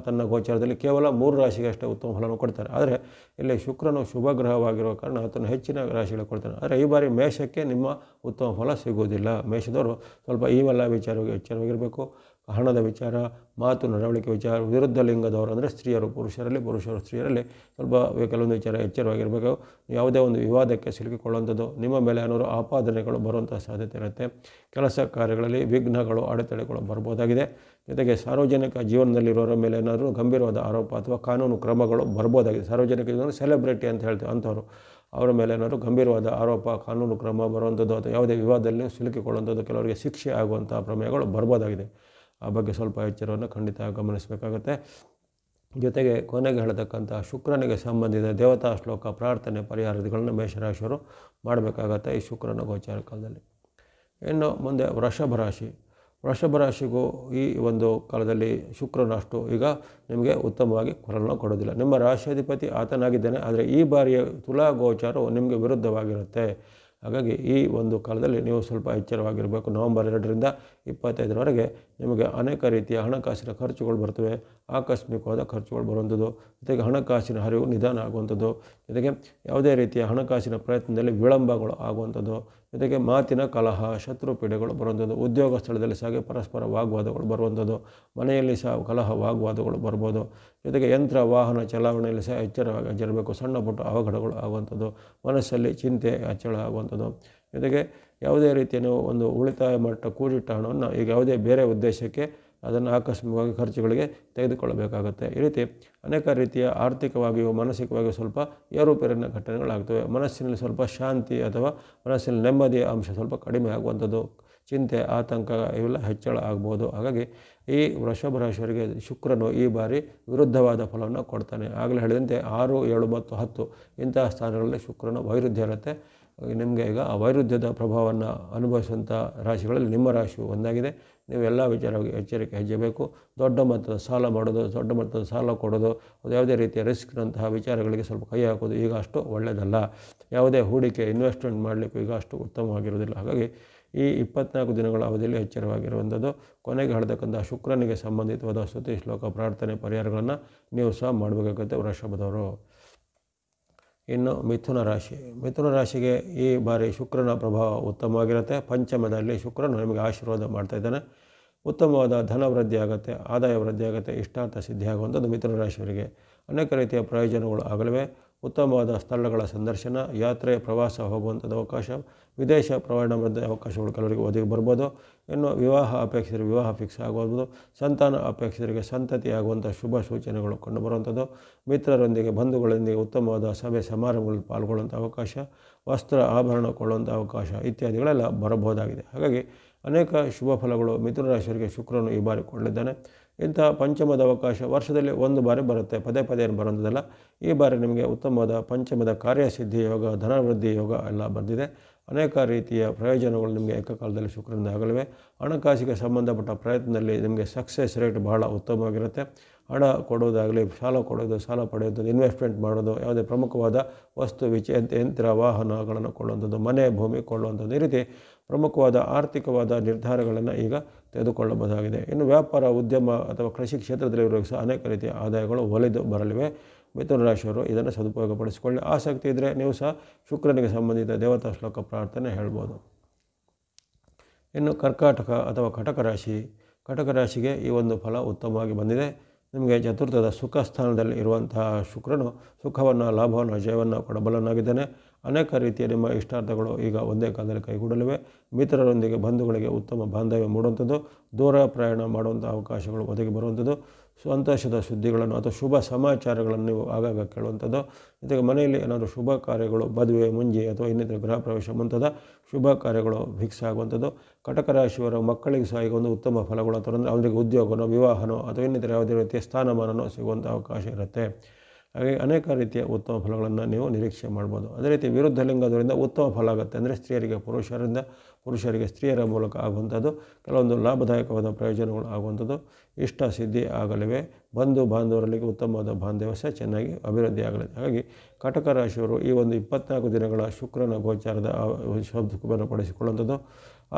ತನ್ನ ಗೋಚಾರದಲ್ಲಿ ಕೇವಲ 3 ರಾಶಿಗೆ ಅಷ್ಟೇ ಉತ್ತಮ ಫಲವನ್ನು ಕೊಡ್ತಾರೆ. ಆದರೆ ಇಲ್ಲಿ ಶುಕ್ರನು ಶುಭ ಗ್ರಹವಾಗಿರುವ ಕಾರಣ ಆತನು ಹೆಚ್ಚಿನ ರಾಶಿಗಳಿಗೆ ಕೊಡ್ತಾನೆ. ಆದರೆ ಈ ಬಾರಿ ಮೇಷಕ್ಕೆ ನಿಮ್ಮ ಉತ್ತಮ ಫಲ ಸಿಗುವುದಿಲ್ಲ. ಮೇಷದವರು ಸ್ವಲ್ಪ ಇವೆಲ್ಲ ವಿಚಾರವಾಗಿ ಎಚ್ಚರವಾಗಿರಬೇಕು. ಹಣದ ವಿಚಾರ, ಮಾತು ನಡವಳಿಕೆ ವಿಚಾರ, ವಿರುದ್ಧ ಲಿಂಗದವರು ಅಂದರೆ ಸ್ತ್ರೀಯರು ಪುರುಷರು ಸ್ತ್ರೀಯರಲ್ಲಿ ಸ್ವಲ್ಪ ಕೆಲವೊಂದು ವಿಚಾರ ಎಚ್ಚರವಾಗಿರಬೇಕು. ಯಾವುದೇ ಒಂದು ವಿವಾದಕ್ಕೆ ಸಿಲುಕಿಕೊಳ್ಳುವಂಥದ್ದು, ನಿಮ್ಮ ಮೇಲೆ ಏನಾದರೂ ಆಪಾದನೆಗಳು ಬರುವಂಥ ಸಾಧ್ಯತೆ ಇರುತ್ತೆ. ಕೆಲಸ ಕಾರ್ಯಗಳಲ್ಲಿ ವಿಘ್ನಗಳು, ಅಡೆತಡೆಗಳು ಬರ್ಬೋದಾಗಿದೆ. ಜೊತೆಗೆ ಸಾರ್ವಜನಿಕ ಜೀವನದಲ್ಲಿರೋರ ಮೇಲೆ ಏನಾದರೂ ಗಂಭೀರವಾದ ಆರೋಪ ಅಥವಾ ಕಾನೂನು ಕ್ರಮಗಳು ಬರ್ಬೋದಾಗಿದೆ. ಸಾರ್ವಜನಿಕ ಜೀವನ ಸೆಲೆಬ್ರಿಟಿ ಅಂತ ಹೇಳ್ತೀವಿ ಅಂಥವ್ರು, ಅವರ ಮೇಲೆ ಏನಾದರೂ ಗಂಭೀರವಾದ ಆರೋಪ, ಕಾನೂನು ಕ್ರಮ ಬರುವಂಥದ್ದು ಅಥವಾ ಯಾವುದೇ ವಿವಾದದಲ್ಲಿ ಸಿಲುಕಿಕೊಳ್ಳುವಂಥದ್ದು, ಕೆಲವರಿಗೆ ಶಿಕ್ಷೆ ಆಗುವಂಥ ಪ್ರಮೇಯಗಳು ಬರ್ಬೋದಾಗಿದೆ. ಆ ಬಗ್ಗೆ ಸ್ವಲ್ಪ ಎಚ್ಚರವನ್ನು ಖಂಡಿತ ಗಮನಿಸಬೇಕಾಗುತ್ತೆ. ಜೊತೆಗೆ ಕೊನೆಗೆ ಹೇಳತಕ್ಕಂಥ ಶುಕ್ರನಿಗೆ ಸಂಬಂಧಿಸಿದ ದೇವತಾ ಶ್ಲೋಕ, ಪ್ರಾರ್ಥನೆ, ಪರಿಹಾರಗಳನ್ನು ಮೇಷರಾಶಿಯವರು ಮಾಡಬೇಕಾಗತ್ತೆ ಈ ಶುಕ್ರನ ಗೋಚಾರ ಕಾಲದಲ್ಲಿ. ಇನ್ನು ಮುಂದೆ ವೃಷಭ ರಾಶಿಗೂ ಈ ಒಂದು ಕಾಲದಲ್ಲಿ ಶುಕ್ರನ ಅಷ್ಟು ಈಗ ನಿಮಗೆ ಉತ್ತಮವಾಗಿ ಫಲವನ್ನು ಕೊಡೋದಿಲ್ಲ. ನಿಮ್ಮ ರಾಶಿಯಾಧಿಪತಿ ಆತನಾಗಿದ್ದಾನೆ, ಆದರೆ ಈ ಬಾರಿಯ ತುಲಾ ಗೋಚಾರವು ನಿಮಗೆ ವಿರುದ್ಧವಾಗಿರುತ್ತೆ. ಹಾಗಾಗಿ ಈ ಒಂದು ಕಾಲದಲ್ಲಿ ನೀವು ಸ್ವಲ್ಪ ಎಚ್ಚರವಾಗಿರಬೇಕು. ನವೆಂಬರ್ 2ರಿಂದ 25ರವರೆಗೆ ನಿಮಗೆ ಅನೇಕ ರೀತಿಯ ಹಣಕಾಸಿನ ಖರ್ಚುಗಳು ಬರ್ತವೆ. ಆಕಸ್ಮಿಕವಾದ ಖರ್ಚುಗಳು ಬರುವಂಥದ್ದು, ಜೊತೆಗೆ ಹಣಕಾಸಿನ ಹರಿವು ನಿಧಾನ ಆಗುವಂಥದ್ದು, ಜೊತೆಗೆ ಯಾವುದೇ ರೀತಿಯ ಹಣಕಾಸಿನ ಪ್ರಯತ್ನದಲ್ಲಿ ವಿಳಂಬಗಳು ಆಗುವಂಥದ್ದು, ಜೊತೆಗೆ ಮಾತಿನ ಕಲಹ, ಶತ್ರು ಪೀಡೆಗಳು ಬರುವಂಥದ್ದು, ಉದ್ಯೋಗ ಸ್ಥಳದಲ್ಲಿ ಸಹ ಪರಸ್ಪರ ವಾಗ್ವಾದಗಳು ಬರುವಂಥದ್ದು, ಮನೆಯಲ್ಲಿ ಸಹ ಕಲಹ ವಾಗ್ವಾದಗಳು ಬರ್ಬೋದು. ಜೊತೆಗೆ ಯಂತ್ರ ವಾಹನ ಚಲಾವಣೆಯಲ್ಲಿ ಸಹ ಎಚ್ಚರವಾಗಿರಬೇಕು. ಸಣ್ಣ ಪುಟ್ಟ ಅವಘಡಗಳು ಆಗುವಂಥದ್ದು, ಮನಸ್ಸಲ್ಲಿ ಚಿಂತೆ ಹೆಚ್ಚಳ ಆಗುವಂಥದ್ದು, ಜೊತೆಗೆ ಯಾವುದೇ ರೀತಿಯ ನೀವು ಒಂದು ಉಳಿತಾಯ ಕೂಡಿಟ್ಟ ಹಣವನ್ನು ಈಗ ಯಾವುದೇ ಬೇರೆ ಉದ್ದೇಶಕ್ಕೆ ಅದನ್ನು ಆಕಸ್ಮಿಕವಾಗಿ ಖರ್ಚುಗಳಿಗೆ ತೆಗೆದುಕೊಳ್ಳಬೇಕಾಗುತ್ತೆ. ಈ ರೀತಿ ಅನೇಕ ರೀತಿಯ ಆರ್ಥಿಕವಾಗಿಯೂ ಮಾನಸಿಕವಾಗಿಯೂ ಸ್ವಲ್ಪ ಏರುಪೇರಿನ ಘಟನೆಗಳಾಗ್ತವೆ. ಮನಸ್ಸಿನಲ್ಲಿ ಸ್ವಲ್ಪ ಶಾಂತಿ ಅಥವಾ ಮನಸ್ಸಿನಲ್ಲಿ ನೆಮ್ಮದಿಯ ಅಂಶ ಸ್ವಲ್ಪ ಕಡಿಮೆ ಆಗುವಂಥದ್ದು, ಚಿಂತೆ, ಆತಂಕ ಇವೆಲ್ಲ ಹೆಚ್ಚಳ ಆಗ್ಬೋದು. ಹಾಗಾಗಿ ಈ ವೃಷಭ ರಾಶಿಯವರಿಗೆ ಶುಕ್ರನು ಈ ಬಾರಿ ವಿರುದ್ಧವಾದ ಫಲವನ್ನು ಕೊಡ್ತಾನೆ. ಆಗಲೇ ಹೇಳಿದಂತೆ 6, 7 ಮತ್ತು 10 ಇಂತಹ ಸ್ಥಾನಗಳಲ್ಲಿ ಶುಕ್ರನ ವೈರುಧ್ಯ ಇರುತ್ತೆ. ನಿಮಗೆ ಈಗ ಆ ವೈರುಧ್ಯದ ಪ್ರಭಾವವನ್ನು ಅನುಭವಿಸುವಂಥ ರಾಶಿಗಳಲ್ಲಿ ನಿಮ್ಮ ರಾಶಿಯು ಒಂದಾಗಿದೆ. ನೀವು ಎಲ್ಲ ವಿಚಾರವಾಗಿ ಎಚ್ಚರಿಕೆ ಹೆಜ್ಜಬೇಕು. ದೊಡ್ಡ ಮೊತ್ತದ ಸಾಲ ಮಾಡೋದು, ದೊಡ್ಡ ಮೊತ್ತದ ಸಾಲ ಕೊಡೋದು, ಅದು ಯಾವುದೇ ರೀತಿಯ ರಿಸ್ಕ್ನಂತಹ ವಿಚಾರಗಳಿಗೆ ಸ್ವಲ್ಪ ಕೈ ಹಾಕೋದು ಈಗ ಅಷ್ಟು ಒಳ್ಳೆಯದಲ್ಲ. ಯಾವುದೇ ಹೂಡಿಕೆ ಇನ್ವೆಸ್ಟ್ಮೆಂಟ್ ಮಾಡಲಿಕ್ಕೂ ಈಗ ಅಷ್ಟು ಉತ್ತಮವಾಗಿರುವುದಿಲ್ಲ. ಹಾಗಾಗಿ ಈ 24 ದಿನಗಳ ಅವಧಿಯಲ್ಲಿ ಎಚ್ಚರವಾಗಿರುವಂಥದ್ದು. ಕೊನೆಗೆ ಹೇಳ್ತಕ್ಕಂಥ ಶುಕ್ರನಿಗೆ ಸಂಬಂಧಿತವಾದ ಸ್ತುತಿ ಶ್ಲೋಕ, ಪ್ರಾರ್ಥನೆ, ಪರಿಹಾರಗಳನ್ನು ನೀವು ಸಹ ಮಾಡಬೇಕಾಗುತ್ತೆ ವೃಷಭದವರು. ಇನ್ನು ಮಿಥುನ ರಾಶಿಗೆ ಈ ಬಾರಿ ಶುಕ್ರನ ಪ್ರಭಾವ ಉತ್ತಮವಾಗಿರುತ್ತೆ. ಪಂಚಮದಲ್ಲಿ ಶುಕ್ರನು ನಿಮಗೆ ಆಶೀರ್ವಾದ ಮಾಡ್ತಾಯಿದ್ದಾನೆ. ಉತ್ತಮವಾದ ಧನ ವೃದ್ಧಿ ಆಗುತ್ತೆ, ಆದಾಯ ವೃದ್ಧಿ ಆಗುತ್ತೆ, ಇಷ್ಟಾರ್ಥ ಸಿದ್ಧಿ ಆಗುವಂಥದ್ದು ಮಿಥುನ ರಾಶಿಯವರಿಗೆ. ಅನೇಕ ರೀತಿಯ ಪ್ರಯೋಜನಗಳು ಆಗಲಿವೆ. ಉತ್ತಮವಾದ ಸ್ಥಳಗಳ ಸಂದರ್ಶನ, ಯಾತ್ರೆ, ಪ್ರವಾಸ ಹೋಗುವಂಥದ್ದು ಅವಕಾಶ, ವಿದೇಶ ಪ್ರಯಾಣ ಅವಕಾಶಗಳು ಕೆಲವರಿಗೆ ಒದಗಿ ಬರ್ಬೋದು. ಇನ್ನು ವಿವಾಹ ಅಪೇಕ್ಷಿತರಿಗೆ ವಿವಾಹ ಫಿಕ್ಸ್ ಆಗುವುದು, ಸಂತಾನ ಅಪೇಕ್ಷಿತರಿಗೆ ಸಂತತಿ ಆಗುವಂಥ ಶುಭ ಸೂಚನೆಗಳು ಕಂಡುಬರುವಂಥದ್ದು, ಮಿತ್ರರೊಂದಿಗೆ ಬಂಧುಗಳೊಂದಿಗೆ ಉತ್ತಮವಾದ ಸಭೆ ಸಮಾರಂಭಗಳಲ್ಲಿ ಪಾಲ್ಗೊಳ್ಳುವಂಥ ಅವಕಾಶ, ವಸ್ತ್ರ ಆಭರಣ ಕೊಳ್ಳುವಂಥ ಅವಕಾಶ ಇತ್ಯಾದಿಗಳೆಲ್ಲ ಬರಬಹುದಾಗಿದೆ. ಹಾಗಾಗಿ ಅನೇಕ ಶುಭ ಫಲಗಳು ಮಿಥುನ ರಾಶಿಯವರಿಗೆ ಶುಕ್ರನು ಈ ಬಾರಿ ಕೊಡಲಿದ್ದಾನೆ. ಇಂಥ ಪಂಚಮದ ಅವಕಾಶ ವರ್ಷದಲ್ಲಿ ಒಂದು ಬಾರಿ ಬರುತ್ತೆ, ಪದೇ ಏನು ಬರೋದಿಲ್ಲ. ಈ ಬಾರಿ ನಿಮಗೆ ಉತ್ತಮವಾದ ಪಂಚಮದ ಕಾರ್ಯಸಿದ್ಧಿ ಯೋಗ, ಧನವೃದ್ಧಿ ಯೋಗ ಎಲ್ಲ ಬಂದಿದೆ. ಅನೇಕ ರೀತಿಯ ಪ್ರಯೋಜನಗಳು ನಿಮಗೆ ಏಕಕಾಲದಲ್ಲಿ ಶುಕ್ರನಿಂದ ಆಗಲಿವೆ. ಹಣಕಾಸಿಗೆ ಸಂಬಂಧಪಟ್ಟ ಪ್ರಯತ್ನದಲ್ಲಿ ನಿಮಗೆ ಸಕ್ಸಸ್ ರೇಟ್ ಬಹಳ ಉತ್ತಮವಾಗಿರುತ್ತೆ. ಹಣ ಕೊಡೋದಾಗಲಿ, ಸಾಲ ಕೊಡೋದು, ಸಾಲ ಪಡೆಯೋದು, ಇನ್ವೆಸ್ಟ್ಮೆಂಟ್ ಮಾಡೋದು, ಯಾವುದೇ ಪ್ರಮುಖವಾದ ವಸ್ತು ಯಂತ್ರ ವಾಹನಗಳನ್ನು ಕೊಳ್ಳುವಂಥದ್ದು, ಮನೆ ಭೂಮಿ ಕೊಳ್ಳುವಂಥದ್ದು, ಈ ರೀತಿ ಪ್ರಮುಖವಾದ ಆರ್ಥಿಕವಾದ ನಿರ್ಧಾರಗಳನ್ನು ಈಗ ತೆಗೆದುಕೊಳ್ಳಬಹುದಾಗಿದೆ. ಇನ್ನು ವ್ಯಾಪಾರ, ಉದ್ಯಮ ಅಥವಾ ಕೃಷಿ ಕ್ಷೇತ್ರದಲ್ಲಿರುವ ಸಹ ಅನೇಕ ರೀತಿಯ ಆದಾಯಗಳು ಒಲಿದು ಬರಲಿವೆ. ಮಿಥುನ ರಾಶಿಯವರು ಇದನ್ನು ಸದುಪಯೋಗಪಡಿಸಿಕೊಳ್ಳಿ. ಆಸಕ್ತಿ ಇದ್ದರೆ ನೀವು ಸಹ ಶುಕ್ರನಿಗೆ ಸಂಬಂಧಿತ ದೇವತಾ ಶ್ಲೋಕ ಪ್ರಾರ್ಥನೆ ಹೇಳ್ಬೋದು. ಇನ್ನು ಕಟಕ ರಾಶಿಗೆ ಈ ಒಂದು ಫಲ ಉತ್ತಮವಾಗಿ ಬಂದಿದೆ. ನಿಮಗೆ ಚತುರ್ಥದ ಸುಖ ಸ್ಥಾನದಲ್ಲಿ ಇರುವಂತಹ ಶುಕ್ರನು ಸುಖವನ್ನು, ಲಾಭವನ್ನು, ಜಯವನ್ನು ಕೊಡಬಲ್ಲನಾಗಿದ್ದಾನೆ. ಅನೇಕ ರೀತಿಯ ನಿಮ್ಮ ಇಷ್ಟಾರ್ಥಗಳು ಈಗ ಒಂದೇ ಕಾಲದಲ್ಲಿ ಕೈಗೂಡಲಿವೆ. ಮಿತ್ರರೊಂದಿಗೆ ಬಂಧುಗಳಿಗೆ ಉತ್ತಮ ಬಾಂಧವ್ಯ ಮೂಡುವಂಥದ್ದು, ದೂರ ಪ್ರಯಾಣ ಮಾಡುವಂಥ ಅವಕಾಶಗಳು ಒದಗಿ ಬರುವಂಥದ್ದು, ಸಂತೋಷದ ಸುದ್ದಿಗಳನ್ನು ಅಥವಾ ಶುಭ ಸಮಾಚಾರಗಳನ್ನು ನೀವು ಆಗಾಗ ಕೇಳುವಂಥದ್ದು, ಜೊತೆಗೆ ಮನೆಯಲ್ಲಿ ಏನಾದರೂ ಶುಭ ಕಾರ್ಯಗಳು, ಮದುವೆ, ಮುಂಜಿ ಅಥವಾ ಇನ್ನಿತರ ಗೃಹ ಪ್ರವೇಶ ಮುಂತಾದ ಶುಭ ಕಾರ್ಯಗಳು ಫಿಕ್ಸ್ ಆಗುವಂಥದ್ದು. ಕಟಕ ರಾಶಿಯವರ ಮಕ್ಕಳಿಗೆ ಸಹ ಈಗ ಒಂದು ಉತ್ತಮ ಫಲಗಳು ಅಥವಾ ಅವರಿಗೆ ಉದ್ಯೋಗನೋ, ವಿವಾಹನೋ ಅಥವಾ ಇನ್ನಿತರ ಯಾವುದೇ ರೀತಿಯ ಸ್ಥಾನಮಾನನೋ ಸಿಗುವಂಥ ಅವಕಾಶ ಇರುತ್ತೆ. ಹಾಗೆ ಅನೇಕ ರೀತಿಯ ಉತ್ತಮ ಫಲಗಳನ್ನು ನೀವು ನಿರೀಕ್ಷೆ ಮಾಡ್ಬೋದು. ಅದೇ ರೀತಿ ವಿರುದ್ಧ ಲಿಂಗದವರಿಂದ ಉತ್ತಮ ಫಲ ಆಗುತ್ತೆ. ಅಂದರೆ ಸ್ತ್ರೀಯರಿಗೆ ಪುರುಷರಿಗೆ ಸ್ತ್ರೀಯರ ಮೂಲಕ ಆಗುವಂಥದ್ದು, ಕೆಲವೊಂದು ಲಾಭದಾಯಕವಾದ ಪ್ರಯೋಜನಗಳು ಆಗುವಂಥದ್ದು, ಇಷ್ಟ ಸಿದ್ಧಿ ಆಗಲಿವೆ. ಬಂಧು ಬಾಂಧವರಲ್ಲಿ ಉತ್ತಮವಾದ ಬಾಂಧವ್ಯ ಚೆನ್ನಾಗಿ ಅಭಿವೃದ್ಧಿ ಆಗಲಿದೆ. ಹಾಗಾಗಿ ಕಟಕ ರಾಶಿಯವರು ಈ ಒಂದು 24 ದಿನಗಳ ಶುಕ್ರನ ಗೋಚಾರದ ಶಬ್ದವನ್ನು ಪಡಿಸಿಕೊಳ್ಳುವಂಥದ್ದು.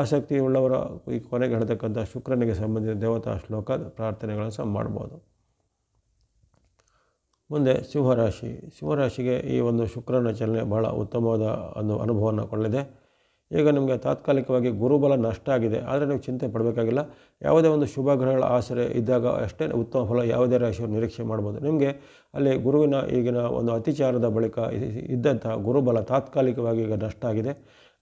ಆಸಕ್ತಿ ಉಳ್ಳವರ ಈ ಕೊನೆಗೆ ಹೇಳ್ತಕ್ಕಂಥ ಶುಕ್ರನಿಗೆ ಸಂಬಂಧಿಸಿದ ದೇವತಾ ಶ್ಲೋಕ ಪ್ರಾರ್ಥನೆಗಳನ್ನು ಸಹ ಮಾಡ್ಬೋದು. ಮುಂದೆ ಸಿಂಹರಾಶಿಗೆ ಈ ಒಂದು ಶುಕ್ರನ ಚಲನೆ ಬಹಳ ಉತ್ತಮವಾದ ಒಂದು ಅನುಭವವನ್ನು ಕೊಳ್ಳಿದೆ. ಈಗ ನಿಮಗೆ ತಾತ್ಕಾಲಿಕವಾಗಿ ಗುರುಬಲ ನಷ್ಟ ಆಗಿದೆ, ಆದರೆ ನೀವು ಚಿಂತೆ ಪಡಬೇಕಾಗಿಲ್ಲ. ಯಾವುದೇ ಒಂದು ಶುಭ ಗ್ರಹಗಳ ಆಸರೆ ಇದ್ದಾಗ ಅಷ್ಟೇ ಉತ್ತಮ ಫಲ ಯಾವುದೇ ರಾಶಿಯವರು ನಿರೀಕ್ಷೆ ಮಾಡ್ಬೋದು. ನಿಮಗೆ ಅಲ್ಲಿ ಗುರುವಿನ ಈಗಿನ ಒಂದು ಅತಿಚಾರದ ಬಳಿಕ ಇದ್ದಂತಹ ಗುರುಬಲ ತಾತ್ಕಾಲಿಕವಾಗಿ ಈಗ ನಷ್ಟ ಆಗಿದೆ.